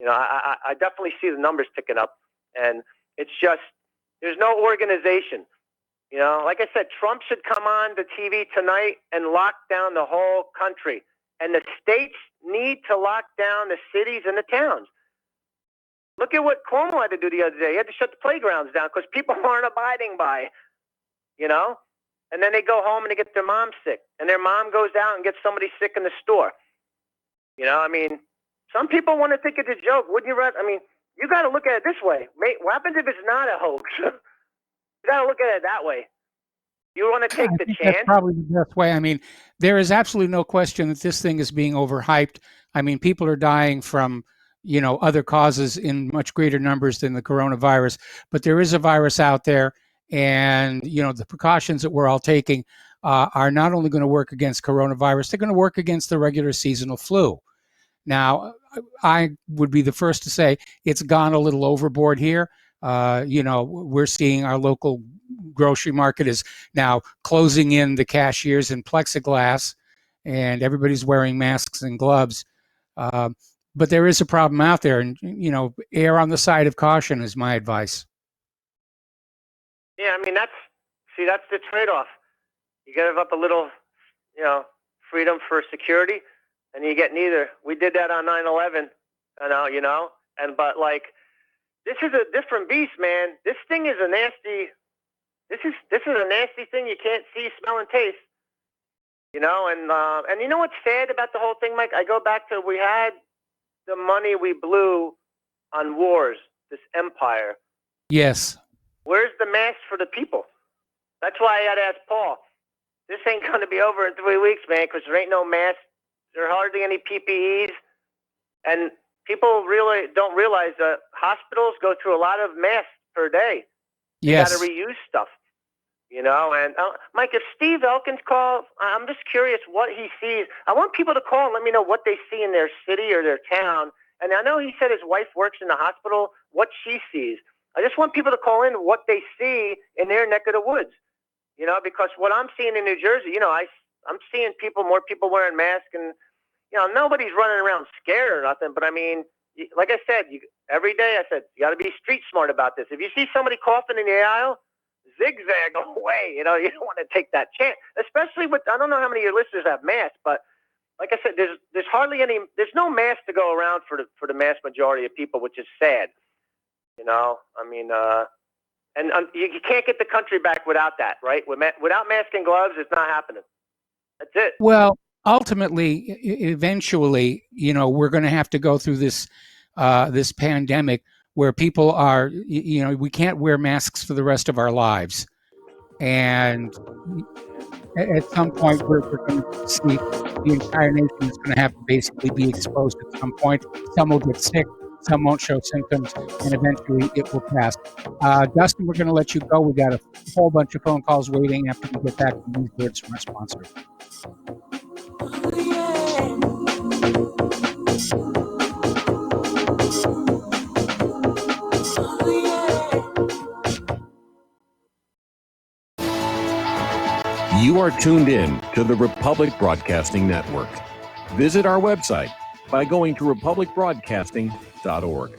B: You know, I definitely see the numbers ticking up, and it's just, there's no organization. You know, like I said, Trump should come on the TV tonight and lock down the whole country. And the states need to lock down the cities and the towns. Look at what Cuomo had to do the other day. He had to shut the playgrounds down because people aren't abiding by, you know. And then they go home and they get their mom sick. And their mom goes out and gets somebody sick in the store. You know, I mean, some people want to think it's a joke. Wouldn't you rather? I mean, you got to look at it this way. What happens if it's not a hoax? You got to look at it that way. You want to take the chance?
D: That's probably the best way. I mean, there is absolutely no question that this thing is being overhyped. I mean, people are dying from, you know, other causes in much greater numbers than the coronavirus. But there is a virus out there, and, you know, the precautions that we're all taking are not only going to work against coronavirus, they're going to work against the regular seasonal flu. Now, I would be the first to say it's gone a little overboard here. You know, we're seeing our local grocery market is now closing in the cashiers in plexiglass, and everybody's wearing masks and gloves. But there is a problem out there, and, you know, err on the side of caution is my advice.
B: Yeah, I mean, that's the trade-off. You give up a little, you know, freedom for security, and you get neither. We did that on 9/11, you know, but like, this is a different beast, man. This thing is a nasty. This is a nasty thing you can't see, smell, and taste. You know, and you know what's sad about the whole thing, Mike? I go back to, we had the money we blew on wars, this empire.
D: Yes.
B: Where's the mask for the people? That's why I got to ask Paul. This ain't going to be over in 3 weeks, man, because there ain't no mask. There are hardly any PPEs. And people really don't realize that hospitals go through a lot of masks per day.
D: Yes.
B: You got to reuse stuff, you know. And Mike, if Steve Elkins calls, I'm just curious what he sees. I want people to call and let me know what they see in their city or their town. And I know he said his wife works in the hospital, what she sees. I just want people to call in what they see in their neck of the woods, you know, because what I'm seeing in New Jersey, you know, I'm seeing more people wearing masks, and, you know, nobody's running around scared or nothing. But I mean, like I said, every day I said, you got to be street smart about this. If you see somebody coughing in the aisle, zigzag away. You know, you don't want to take that chance, especially with, I don't know how many of your listeners have masks, but like I said, there's hardly any, there's no mask to go around for the vast majority of people, which is sad. You know, I mean, and you can't get the country back without that, right? Without mask and gloves, it's not happening. That's it.
D: Well, ultimately, eventually, you know, we're going to have to go through this this pandemic where people are, you know, we can't wear masks for the rest of our lives, and at some point we're going to see the entire nation is going to have to basically be exposed at some point. Some will get sick, some won't show symptoms, and eventually it will pass. Dustin, we're going to let you go. We got a whole bunch of phone calls waiting after we get back from these words from our sponsor.
V: You are tuned in to the Republic Broadcasting Network. Visit our website by going to republicbroadcasting.org.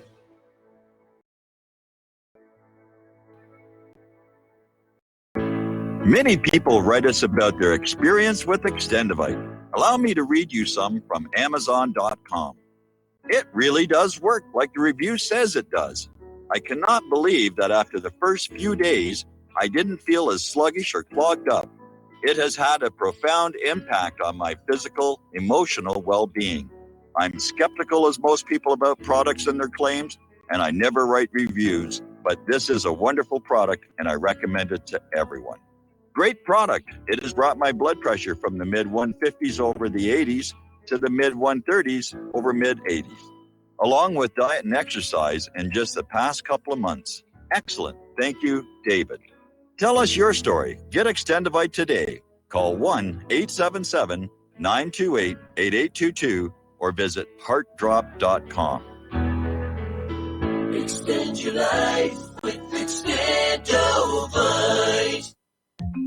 L: Many people write us about their experience with Extendivite. Allow me to read you some from Amazon.com. It really does work like the review says it does. I cannot believe that after the first few days, I didn't feel as sluggish or clogged up. It has had a profound impact on my physical, emotional well-being. I'm skeptical as most people about products and their claims, and I never write reviews, but this is a wonderful product and I recommend it to everyone. Great product. It has brought my blood pressure from the mid-150s over the 80s to the mid-130s over mid-80s, along with diet and exercise in just the past couple of months. Excellent. Thank you, David. Tell us your story. Get Extendivite today. Call 1-877-928-8822 or visit heartdrop.com.
M: Extend your life with Extendovite.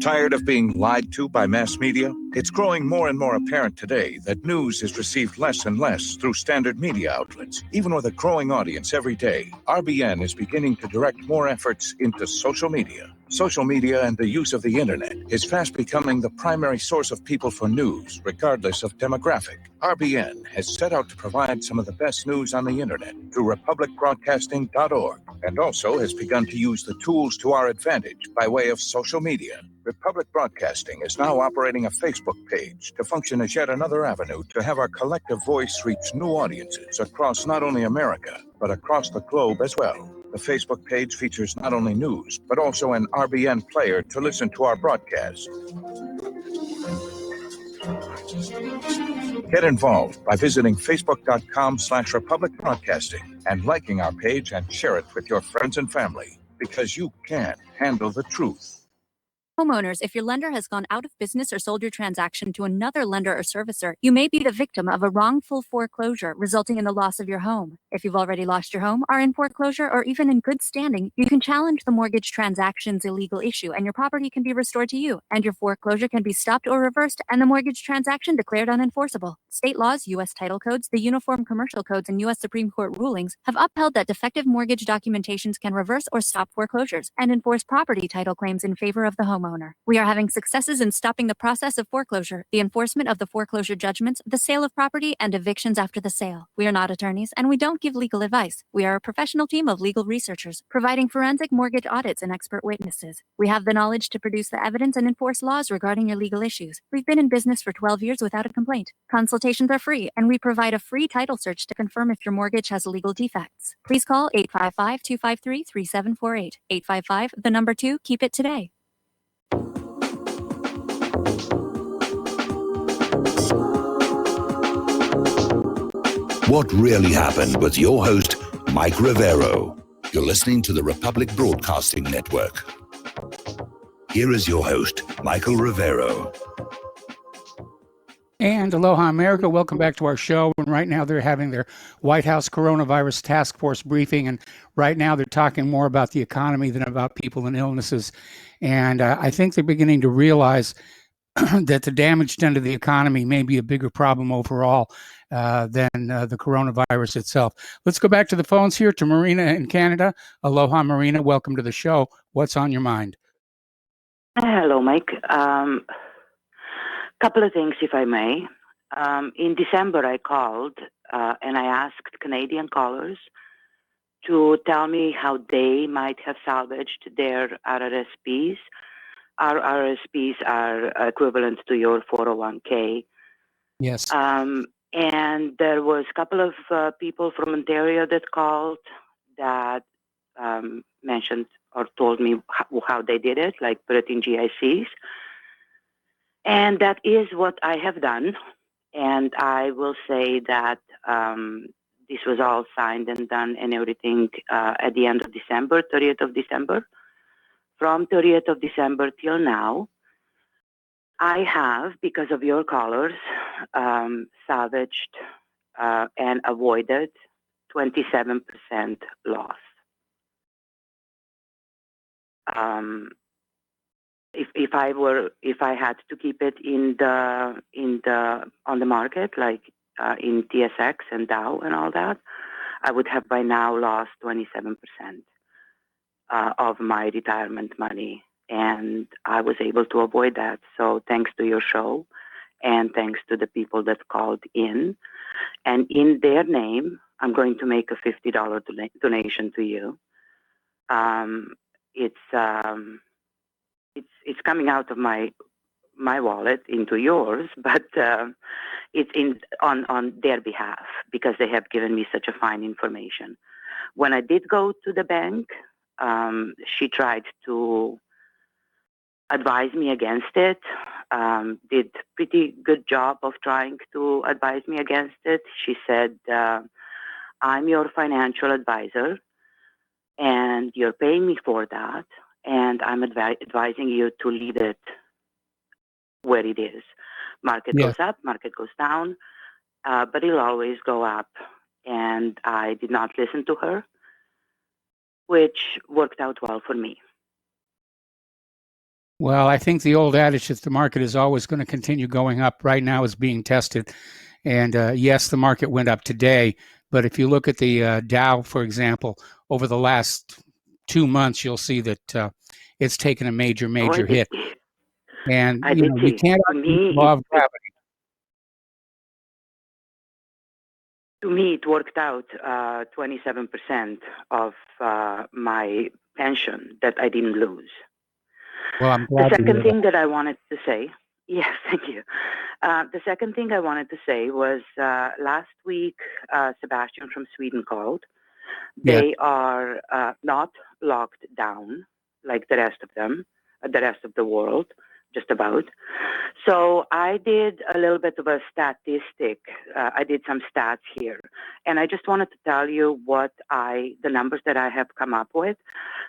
N: Tired of being lied to by mass media? It's growing more and more apparent today that news is received less and less through standard media outlets. Even with a growing audience every day, RBN is beginning to direct more efforts into social media. Social media and the use of the internet is fast becoming the primary source of people for news, regardless of demographic. RBN has set out to provide some of the best news on the internet through republicbroadcasting.org, and also has begun to use the tools to our advantage by way of social media. Republic Broadcasting is now operating a Facebook page to function as yet another avenue to have our collective voice reach new audiences across not only America, but across the globe as well. The Facebook page features not only news, but also an RBN player to listen to our broadcast. Get involved by visiting facebook.com/Republic Broadcasting and liking our page and share it with your friends and family, because you can handle the truth.
X: Homeowners, if your lender has gone out of business or sold your transaction to another lender or servicer, you may be the victim of a wrongful foreclosure resulting in the loss of your home. If you've already lost your home, are in foreclosure, or even in good standing, you can challenge the mortgage transaction's illegal issue and your property can be restored to you, and your foreclosure can be stopped or reversed and the mortgage transaction declared unenforceable. State laws, U.S. title codes, the Uniform Commercial Codes, and U.S. Supreme Court rulings have upheld that defective mortgage documentations can reverse or stop foreclosures and enforce property title claims in favor of the homeowner. We are having successes in stopping the process of foreclosure, the enforcement of the foreclosure judgments, the sale of property, and evictions after the sale. We are not attorneys, and we don't give legal advice. We are a professional team of legal researchers, providing forensic mortgage audits and expert witnesses. We have the knowledge to produce the evidence and enforce laws regarding your legal issues. We've been in business for 12 years without a complaint. Consultations are free, and we provide a free title search to confirm if your mortgage has legal defects. Please call 855-253-3748. 855, the number 2, keep it today.
E: What really happened with your host, Mike Rivero. You're listening to the Republic Broadcasting Network. Here is your host, Michael Rivero.
D: And aloha, America. Welcome back to our show. And right now they're having their White House Coronavirus Task Force briefing. And right now they're talking more about the economy than about people and illnesses. And I think they're beginning to realize that the damage done to the economy may be a bigger problem overall than the coronavirus itself. Let's go back to the phones here to Marina in Canada. Aloha, Marina. Welcome to the show. What's on your mind?
Y: Hello, Mike. Couple of things, if I may. In December, I called and I asked Canadian callers to tell me how they might have salvaged their RRSPs. Our RRSPs are equivalent to your 401k.
D: Yes.
Y: And there was a couple of people from Ontario that called that mentioned or told me how they did it, like put it in GICs. And that is what I have done. And I will say that this was all signed and done and everything at the end of December, 30th of December. From 30th of December till now, I have, because of your callers, salvaged and avoided 27% loss. If I had to keep it on the market, like in TSX and Dow and all that, I would have by now lost 27% of my retirement money and I was able to avoid that. So thanks to your show, and thanks to the people that called in. And in their name, I'm going to make a $50 donation to you. It's coming out of my wallet into yours, but it's on their behalf because they have given me such a fine information. When I did go to the bank, she tried to advise me against it. Did pretty good job of trying to advise me against it. She said, I'm your financial advisor and you're paying me for that, and I'm advising you to leave it where it is. Market
D: Yes.
Y: goes up, market goes down, but it'll always go up. And I did not listen to her, which worked out well for me.
D: Well, I think the old adage that the market is always going to continue going up right now is being tested. And yes, the market went up today. But if you look at the Dow, for example, over the last 2 months, you'll see that it's taken a major hit. And you can't argue the law of gravity.
Y: To me, it worked out 27% of my pension that I didn't lose.
D: Well, I'm
Y: The
D: glad to hear
Y: second thing
D: that.
Y: that I wanted to say, yes, thank you. The second thing I wanted to say was last week, Sebastian from Sweden called. They are not locked down like the rest of them, the rest of the world, just about. So I did a little bit of a statistic. I did some stats here, and I just wanted to tell you the numbers that I have come up with.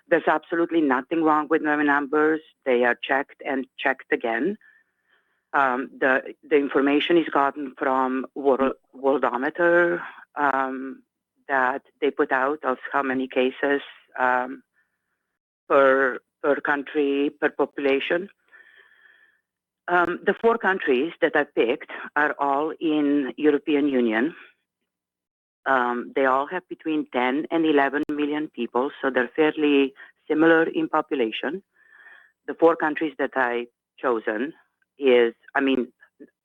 Y: There's absolutely nothing wrong with my numbers. They are checked and checked again. The information is gotten from Worldometer that they put out of how many cases per country, per population. The 4 countries that I picked are all in European Union. They all have between 10 and 11 million people, so they're fairly similar in population. The 4 countries that I chosen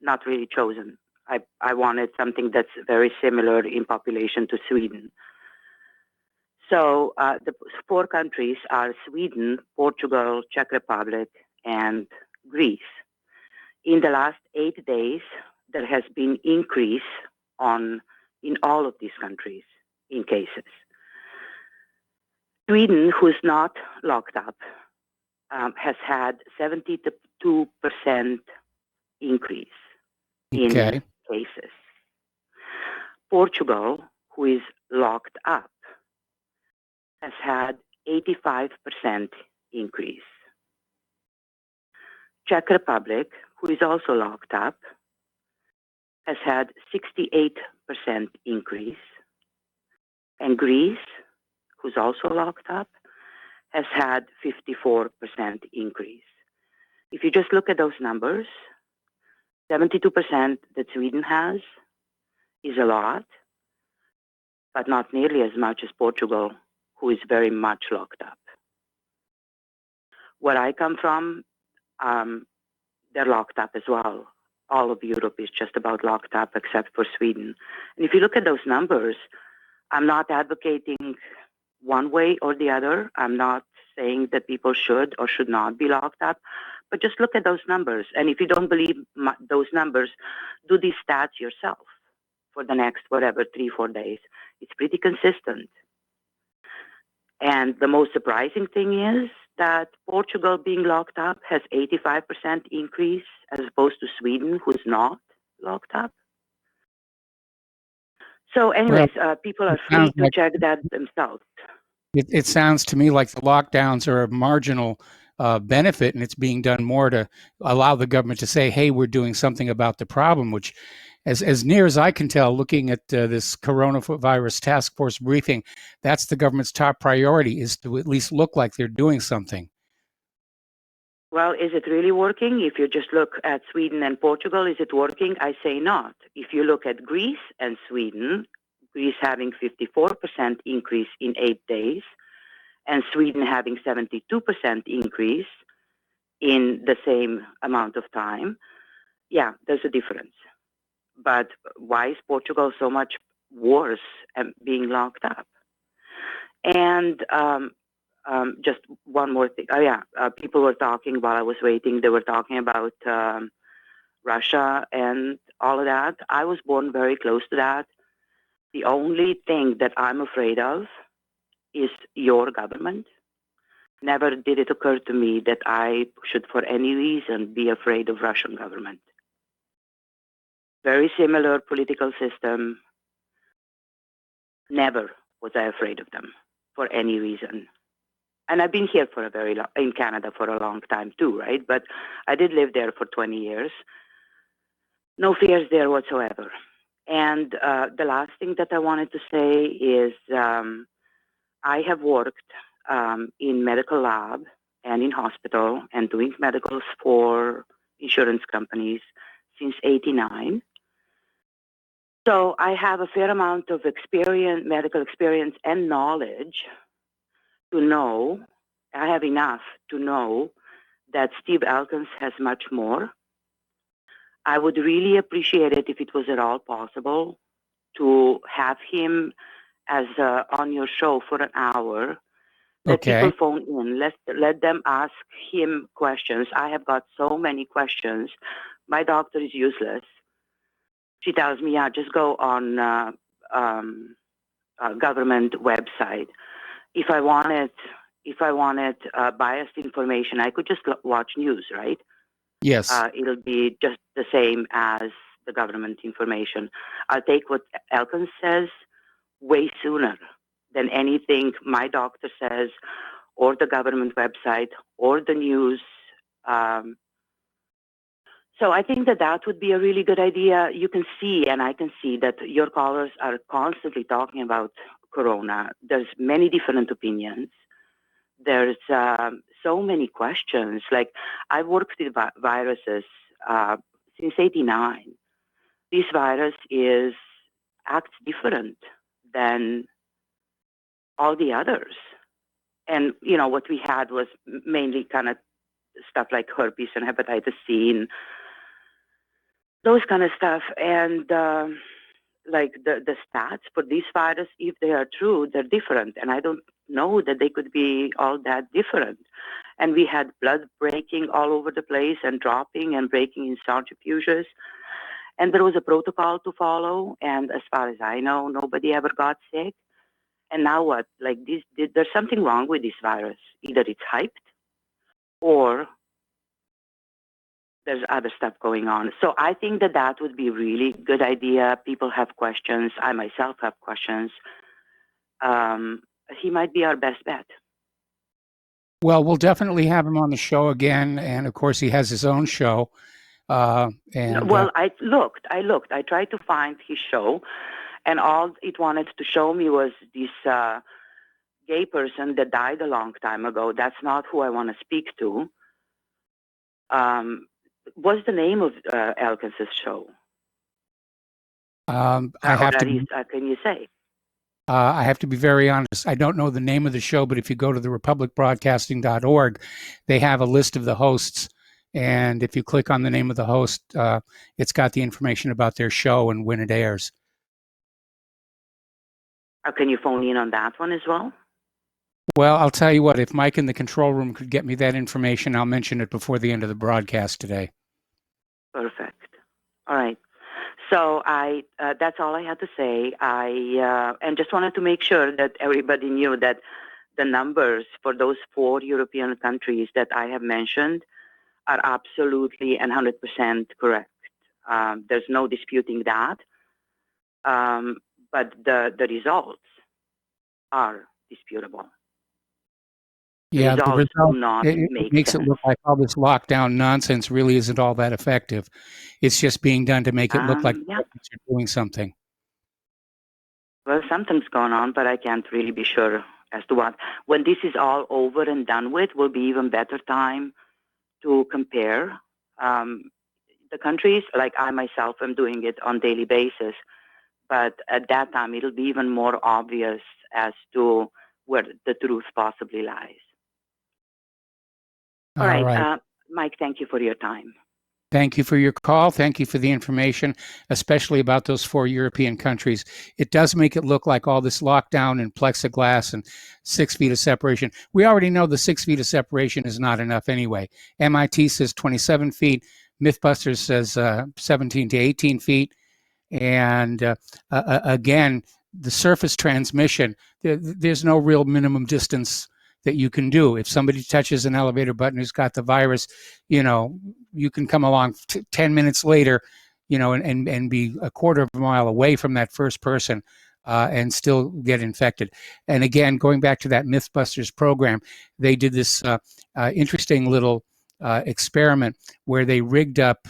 Y: not really chosen. I wanted something that's very similar in population to Sweden. So the 4 countries are Sweden, Portugal, Czech Republic, and Greece. In the last 8 days, there has been increase in all of these countries in cases. Sweden, who's not locked up, has had 72% increase in cases. Portugal, who is locked up, has had 85% increase. Czech Republic, who is also locked up, has had 68% increase. And Greece, who's also locked up, has had 54% increase. If you just look at those numbers, 72% that Sweden has is a lot, but not nearly as much as Portugal, who is very much locked up. Where I come from, they're locked up as well. All of Europe is just about locked up except for Sweden. And if you look at those numbers, I'm not advocating one way or the other. I'm not saying that people should or should not be locked up, but just look at those numbers. And if you don't believe those numbers, do these stats yourself for the next, 3-4 days. It's pretty consistent. And the most surprising thing is that Portugal being locked up has 85% increase as opposed to Sweden, who's not locked up. So anyways, people are free to check that themselves.
D: It sounds to me like the lockdowns are a marginal benefit, and it's being done more to allow the government to say, hey, we're doing something about the problem, which as near as I can tell, looking at this coronavirus task force briefing, that's the government's top priority, is to at least look like they're doing something.
Y: Well, is it really working? If you just look at Sweden and Portugal, is it working? I say not. If you look at Greece and Sweden, Greece having 54% increase in 8 days, and Sweden having 72% increase, in the same amount of time, yeah, there's a difference. But why is Portugal so much worse and being locked up? And just one more thing. Oh, yeah. People were talking while I was waiting. They were talking about Russia and all of that. I was born very close to that. The only thing that I'm afraid of is your government. Never did it occur to me that I should, for any reason, be afraid of Russian government. Very similar political system. Never was I afraid of them for any reason. And I've been here for in Canada for a long time too, right? But I did live there for 20 years. No fears there whatsoever. And the last thing that I wanted to say is I have worked in medical lab and in hospital and doing medicals for insurance companies since '89. So I have a fair amount of experience, medical experience and knowledge to know, I have enough to know that Steve Elkins has much more. I would really appreciate it if it was at all possible to have him as on your show for an hour. Let people phone in. Let them ask him questions. I have got so many questions. My doctor is useless. She tells me, yeah, just go on government website. If I wanted biased information, I could just watch news, right?
D: Yes.
Y: It'll be just the same as the government information. I'll take what Elkins says way sooner than anything my doctor says or the government website or the news. So I think that would be a really good idea. You can see, and I can see that your callers are constantly talking about Corona. There's many different opinions. There's so many questions. Like, I've worked with viruses since '89. This virus acts different than all the others. And, what we had was mainly kind of stuff like herpes and hepatitis C and those kind of stuff. And like the stats for this virus, if they are true, they're different. And I don't know that they could be all that different. And we had blood breaking all over the place and dropping and breaking in centrifuges. And there was a protocol to follow. And as far as I know, nobody ever got sick. And now what? Like there's something wrong with this virus. Either it's hyped or there's other stuff going on. So I think that would be a really good idea. People have questions. I myself have questions. He might be our best bet.
D: Well, we'll definitely have him on the show again. And of course, he has his own show. I looked. I tried to find his show. And all it wanted to show me was this gay person that died a long time ago. That's not who I want to speak to. What's the name of Elkins' show? Can
Y: you say?
D: I have to be very honest. I don't know the name of the show, but if you go to the republicbroadcasting.org, they have a list of the hosts. And if you click on the name of the host, it's got the information about their show and when it airs.
Y: Can you phone in on that one as well?
D: Well, I'll tell you what, if Mike in the control room could get me that information, I'll mention it before the end of the broadcast today.
Y: Perfect. All right. So that's all I had to say. And just wanted to make sure that everybody knew that the numbers for those 4 European countries that I have mentioned are absolutely and 100% correct. There's no disputing that. But the results are disputable.
D: Yeah, the result
Y: do not
D: it
Y: make
D: makes
Y: sense.
D: it look like all this lockdown nonsense really isn't all that effective. It's just being done to make it look like
Y: Yeah.
D: you're doing something.
Y: Well, something's going on, but I can't really be sure as to what. When this is all over and done with, will be even better time to compare the countries. Like I myself am doing it on daily basis, but at that time it'll be even more obvious as to where the truth possibly lies. All right. Mike, thank you for your time.
D: Thank you for your call. Thank you for the information, especially about those 4 European countries. It does make it look like all this lockdown and plexiglass and 6 feet of separation. We already know the 6 feet of separation is not enough anyway. MIT says 27 feet. Mythbusters says 17 to 18 feet. And again, the surface transmission, there's no real minimum distance that you can do. If somebody touches an elevator button who's got the virus, you can come along 10 minutes later, and be a quarter of a mile away from that first person and still get infected. And again, going back to that Mythbusters program, they did this interesting little experiment where they rigged up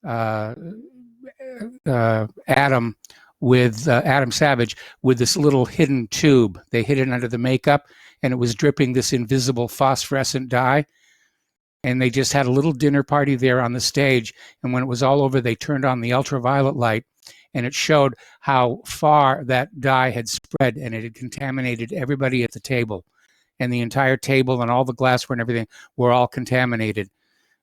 D: Adam Savage with this little hidden tube. They hid it under the makeup, and it was dripping this invisible phosphorescent dye. And they just had a little dinner party there on the stage. And when it was all over, they turned on the ultraviolet light, and it showed how far that dye had spread, and it had contaminated everybody at the table. And the entire table and all the glassware and everything were all contaminated.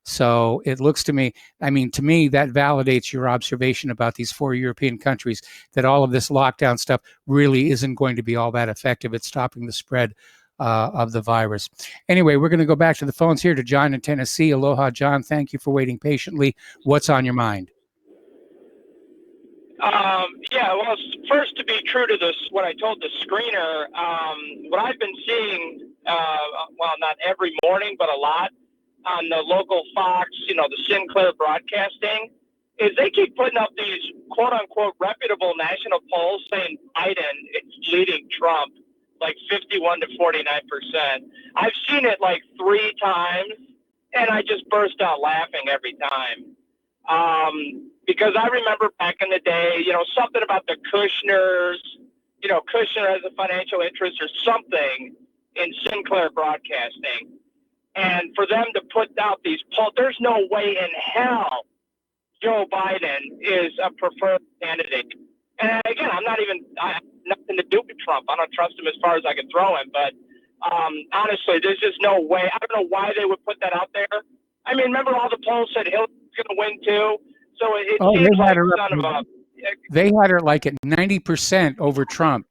D: So it looks to me, to me, that validates your observation about these 4 European countries, that all of this lockdown stuff really isn't going to be all that effective at stopping the spread of the virus. Anyway, we're going to go back to the phones here to John in Tennessee. Aloha, John. Thank you for waiting patiently. What's on your mind?
H: Well, first, to be true to this, what I told the screener, what I've been seeing, not every morning, but a lot, on the local Fox, the Sinclair Broadcasting, is they keep putting up these quote-unquote reputable national polls saying Biden is leading Trump like 51 to 49%. I've seen it like 3 times, and I just burst out laughing every time. Because I remember back in the day, something about the Kushners, Kushner has a financial interest or something in Sinclair Broadcasting. And for them to put out these polls, there's no way in hell Joe Biden is a preferred candidate. And again, I have nothing to do with Trump. I don't trust him as far as I can throw him. But honestly, there's just no way. I don't know why they would put that out there. Remember all the polls said Hillary's going to win too? So it seems like
D: they had her like at 90% over Trump.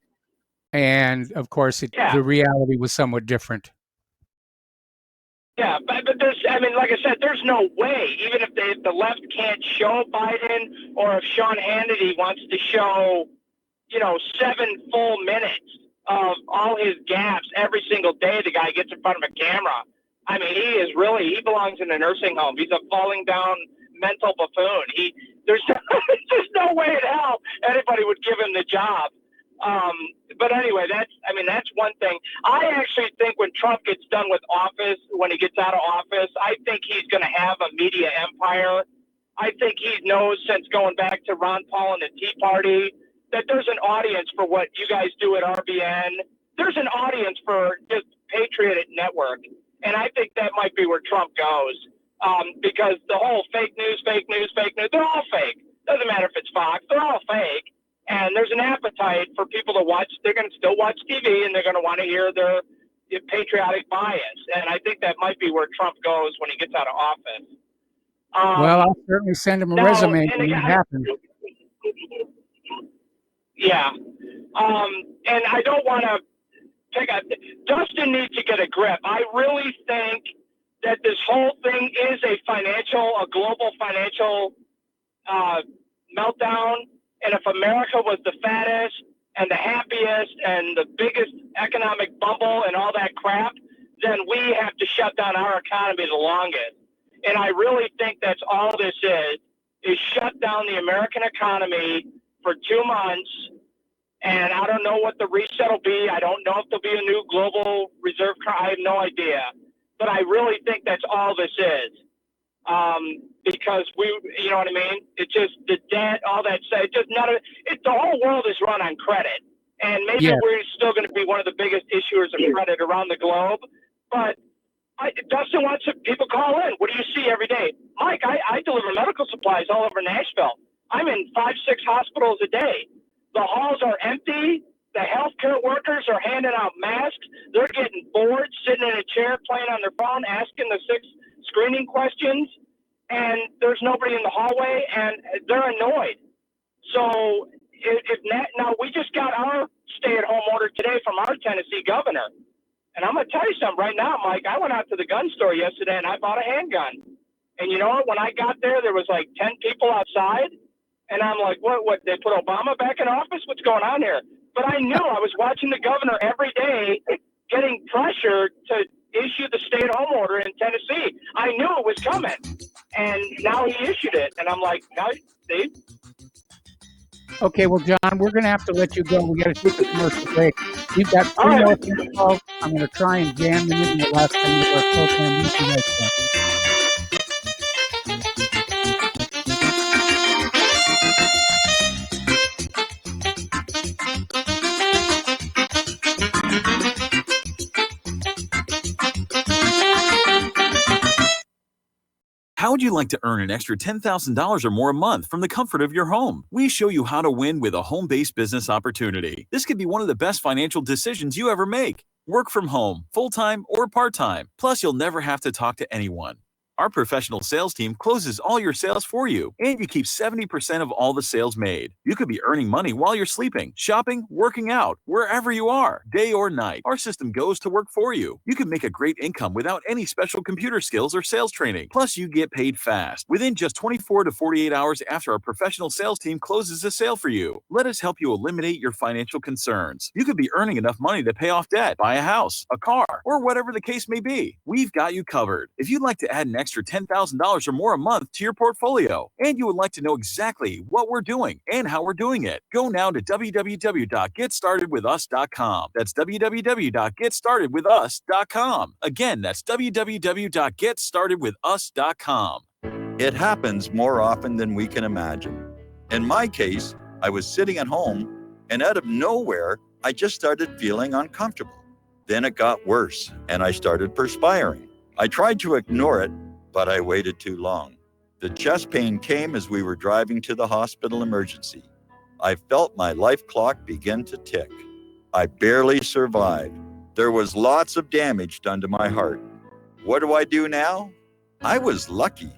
D: And of course, the reality was somewhat different.
H: Yeah, but there's, like I said, there's no way, even if the left can't show Biden, or if Sean Hannity wants to show, 7 full minutes of all his gaps every single day the guy gets in front of a camera. He belongs in a nursing home. He's a falling down mental buffoon. There's just no way in hell anybody would give him the job. But anyway, that's one thing. I actually think when Trump gets done with office, when he gets out of office, I think he's going to have a media empire. I think he knows, since going back to Ron Paul and the Tea Party, that there's an audience for what you guys do at RBN. There's an audience for just Patriot Network. And I think that might be where Trump goes. Because the whole fake news, they're all fake. Doesn't matter if it's Fox, they're all fake. And there's an appetite for people to watch. They're going to still watch TV, and they're going to want to hear their patriotic bias. And I think that might be where Trump goes when he gets out of office.
D: Well, I'll certainly send him a resume when it happens.
H: Yeah. And I don't want to Dustin needs to get a grip. I really think that this whole thing is a global financial meltdown. And if America was the fattest and the happiest and the biggest economic bubble and all that crap, then we have to shut down our economy the longest. And I really think that's all this is shut down the American economy for 2 months. And I don't know what the reset will be. I don't know if there'll be a new global reserve. I have no idea. But I really think that's all this is. Because you know what I mean? It's just the debt, all that stuff. The whole world is run on credit. And maybe we're still going to be one of the biggest issuers of credit around the globe. But Dustin wants people call in. What do you see every day? Mike, I deliver medical supplies all over Nashville. I'm in 5-6 hospitals a day. The halls are empty. The healthcare workers are handing out masks. They're getting bored, sitting in a chair, playing on their phone, asking the screening questions, and there's nobody in the hallway, and they're annoyed. So now we just got our stay-at-home order today from our Tennessee governor. And I'm going to tell you something right now, Mike. I went out to the gun store yesterday, and I bought a handgun. And you know what? When I got there was like 10 people outside. And I'm like, what, they put Obama back in office? What's going on here? But I knew I was watching the governor every day getting pressure to issue the stay-at-home order in Tennessee. I knew it was coming. And now he issued it. And I'm like, now, Steve?
D: Okay, well, John, we're going to have to let you go. We got to take a commercial break. We've got 3 more phone calls. I'm going to try and jam them in the last thing of our program. We'll be right back.
O: How would you like to earn an extra $10,000 or more a month from the comfort of your home? We show you how to win with a home-based business opportunity. This could be one of the best financial decisions you ever make. Work from home, full-time or part-time. Plus, you'll never have to talk to anyone. Our professional sales team closes all your sales for you, and you keep 70% of all the sales made. You could be earning money while you're sleeping, shopping, working out, wherever you are, day or night. Our system goes to work for you. You can make a great income without any special computer skills or sales training. Plus, you get paid fast, within just 24 to 48 hours after our professional sales team closes a sale for you. Let us help you eliminate your financial concerns. You could be earning enough money to pay off debt, buy a house, a car, or whatever the case may be. We've got you covered. If you'd like to add an extra $10,000 or more a month to your portfolio, and you would like to know exactly what we're doing and how we're doing it, go now to www.getstartedwithus.com. That's www.getstartedwithus.com. Again, that's www.getstartedwithus.com.
L: It happens more often than we can imagine. In my case, I was sitting at home, and out of nowhere, I just started feeling uncomfortable. Then it got worse, and I started perspiring. I tried to ignore it, but I waited too long. The chest pain came as we were driving to the hospital emergency. I felt my life clock begin to tick. I barely survived. There was lots of damage done to my heart. What do I do now? I was lucky.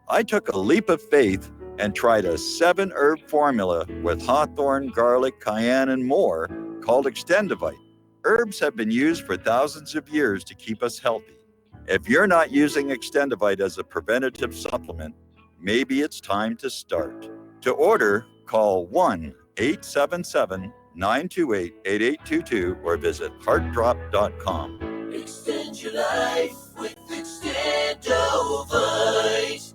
L: I took a leap of faith and tried a 7-herb formula with hawthorn, garlic, cayenne, and more called Extendivite. Herbs have been used for thousands of years to keep us healthy. If you're not using Extendivite as a preventative supplement, maybe it's time to start. To order, call 1-877-928-8822 or visit heartdrop.com.
M: Extend your life with Extendovite.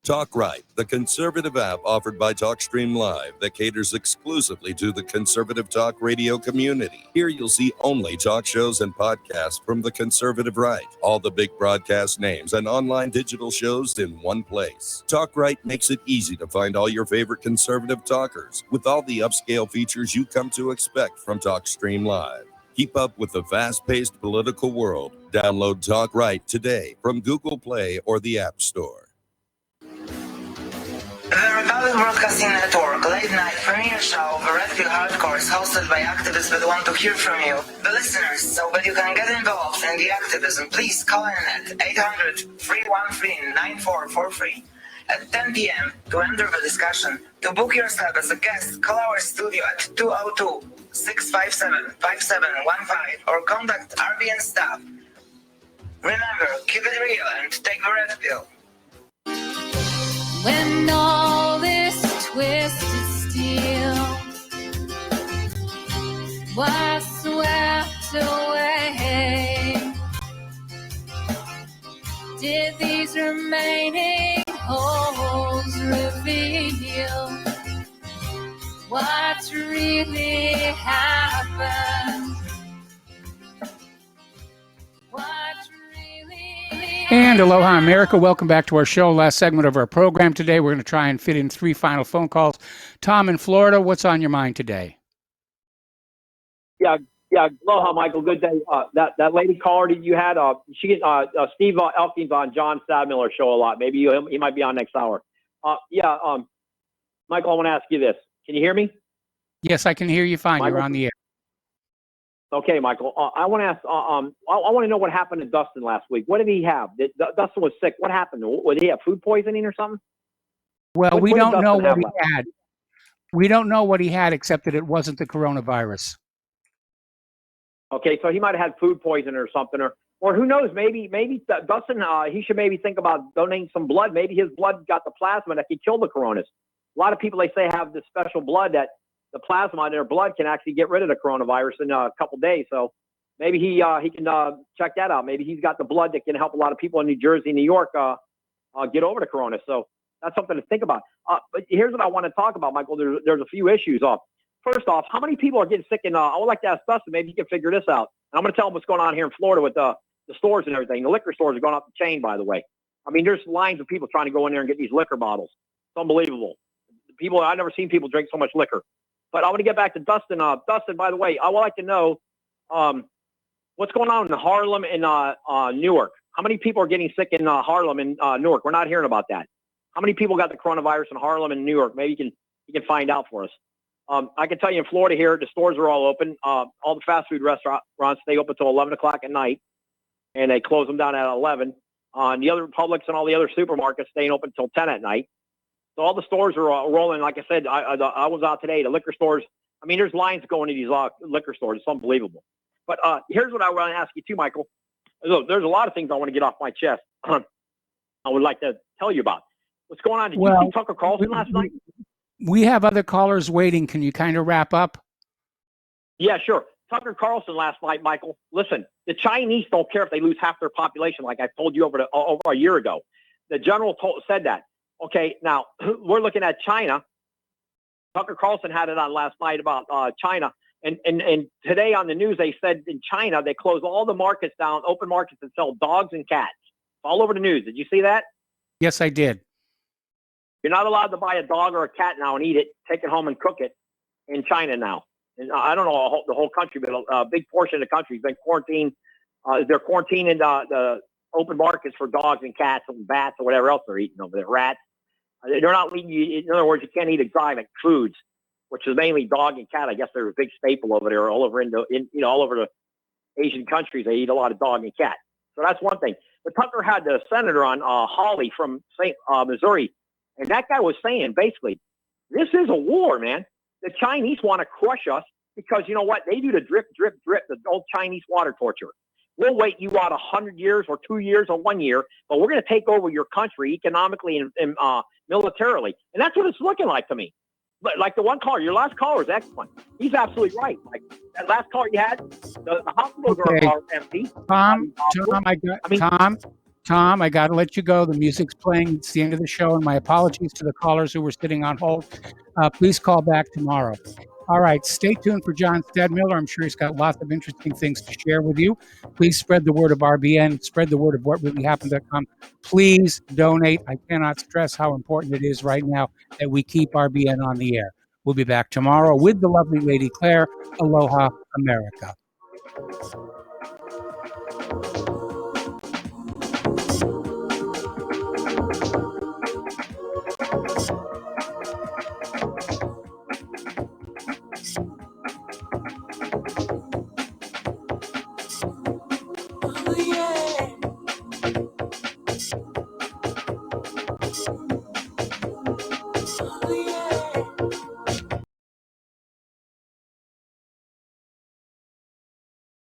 G: Talk Right, the conservative app offered by TalkStream Live that caters exclusively to the conservative talk radio community. Here you'll see only talk shows and podcasts from the conservative right, all the big broadcast names and online digital shows in one place. Talk Right makes it easy to find all your favorite conservative talkers with all the upscale features you come to expect from TalkStream Live. Keep up with the fast-paced political world. Download Talk Right today from Google Play or the App Store.
P: The Republic Broadcasting Network late night premiere show of Redfield Hardcore is hosted by activists that want to hear from you, the listeners. So that you can get involved in the activism, please call in at 800-313-9443 at 10 p.m. to enter the discussion. To book yourself as a guest, call our studio at 202-657-5715 or contact RBN staff. Remember, keep it real and take the red pill.
Q: When all this twisted steel was swept away, did these remaining holes reveal what really happened?
D: And aloha, America. Welcome back to our show. Last segment of our program today. We're going to try and fit in 3 final phone calls. Tom in Florida, what's on your mind today?
R: Yeah. Aloha, Michael. Good day. That lady caller you had, Steve Elkins on John Stadmiller show a lot. Maybe he might be on next hour. Michael, I want to ask you this. Can you hear me?
D: Yes, I can hear you fine.
R: Michael?
D: You're on the air.
R: Okay, Michael. I want to ask. I want to know what happened to Dustin last week. What did he have? Dustin was sick. What happened? Did he have food poisoning or something?
D: Well, we
R: what did
D: don't know
R: Dustin
D: what
R: have
D: he
R: left?
D: had. We don't know what he had, except that it wasn't the coronavirus.
R: Okay, so he might have had food poisoning or something, or who knows? Maybe Dustin. He should maybe think about donating some blood. Maybe his blood got the plasma that can kill the coronas. A lot of people, they say, have this special blood that the plasma in their blood can actually get rid of the coronavirus in a couple days. So maybe he can check that out. Maybe he's got the blood that can help a lot of people in New Jersey, New York, get over the corona. So that's something to think about. But here's what I want to talk about, Michael. There's a few issues. First off, how many people are getting sick? And I would like to ask Dustin, maybe you can figure this out. And I'm going to tell him what's going on here in Florida with the stores and everything. The liquor stores are going up the chain, by the way. I mean, there's lines of people trying to go in there and get these liquor bottles. It's unbelievable. I've never seen people drink so much liquor. But I want to get back to Dustin. Dustin, by the way, I would like to know what's going on in Harlem and Newark. How many people are getting sick in Harlem and Newark? We're not hearing about that. How many people got the coronavirus in Harlem and New York? Maybe you can find out for us. I can tell you in Florida here, the stores are all open. All the fast food restaurants stay open until 11 o'clock at night, and they close them down at 11. The other Publix and all the other supermarkets staying open until 10 at night. So all the stores are rolling. Like I said, I was out today. The liquor stores, I mean, there's lines going to these liquor stores. It's unbelievable. But here's what I want to ask you too, Michael. Look, there's a lot of things I want to get off my chest. I would like to tell you about. What's going on? Did you see Tucker Carlson last night?
D: We have other callers waiting. Can you kind of wrap up?
R: Yeah, sure. Tucker Carlson last night, Michael. Listen, the Chinese don't care if they lose half their population, like I told you over a year ago. The general said that. Okay, now we're looking at China. Tucker Carlson had it on last night about China. And today on the news, they said in China, they closed all the markets down, open markets, and sell dogs and cats. All over the news. Did you see that?
D: Yes, I did.
R: You're not allowed to buy a dog or a cat now and eat it, take it home and cook it in China now. And I don't know the whole country, but a big portion of the country has been quarantined. They're quarantining the open markets for dogs and cats and bats or whatever else they're eating over there, rats. They're not eating, in other words, you can't eat exotic foods, which is mainly dog and cat. I guess they're a big staple over there, all over all over the Asian countries. They eat a lot of dog and cat. So that's one thing. But Tucker had the senator on, Hawley from Missouri, and that guy was saying basically, this is a war, man. The Chinese want to crush us because you know what? They do the drip, drip, drip, the old Chinese water torture. We'll wait you out 100 years or 2 years or 1 year, but we're going to take over your country economically and militarily. And that's what it's looking like to me. But like the one caller, your last caller is excellent. He's absolutely right. Like that last caller you had, the hospitals are empty.
D: Tom, I got to let you go. The music's playing. It's the end of the show, and my apologies to the callers who were sitting on hold. Please call back tomorrow. All right, stay tuned for John Stadmiller. I'm sure he's got lots of interesting things to share with you. Please spread the word of RBN, spread the word of whatreallyhappened.com. Please donate. I cannot stress how important it is right now that we keep RBN on the air. We'll be back tomorrow with the lovely Lady Claire. Aloha, America.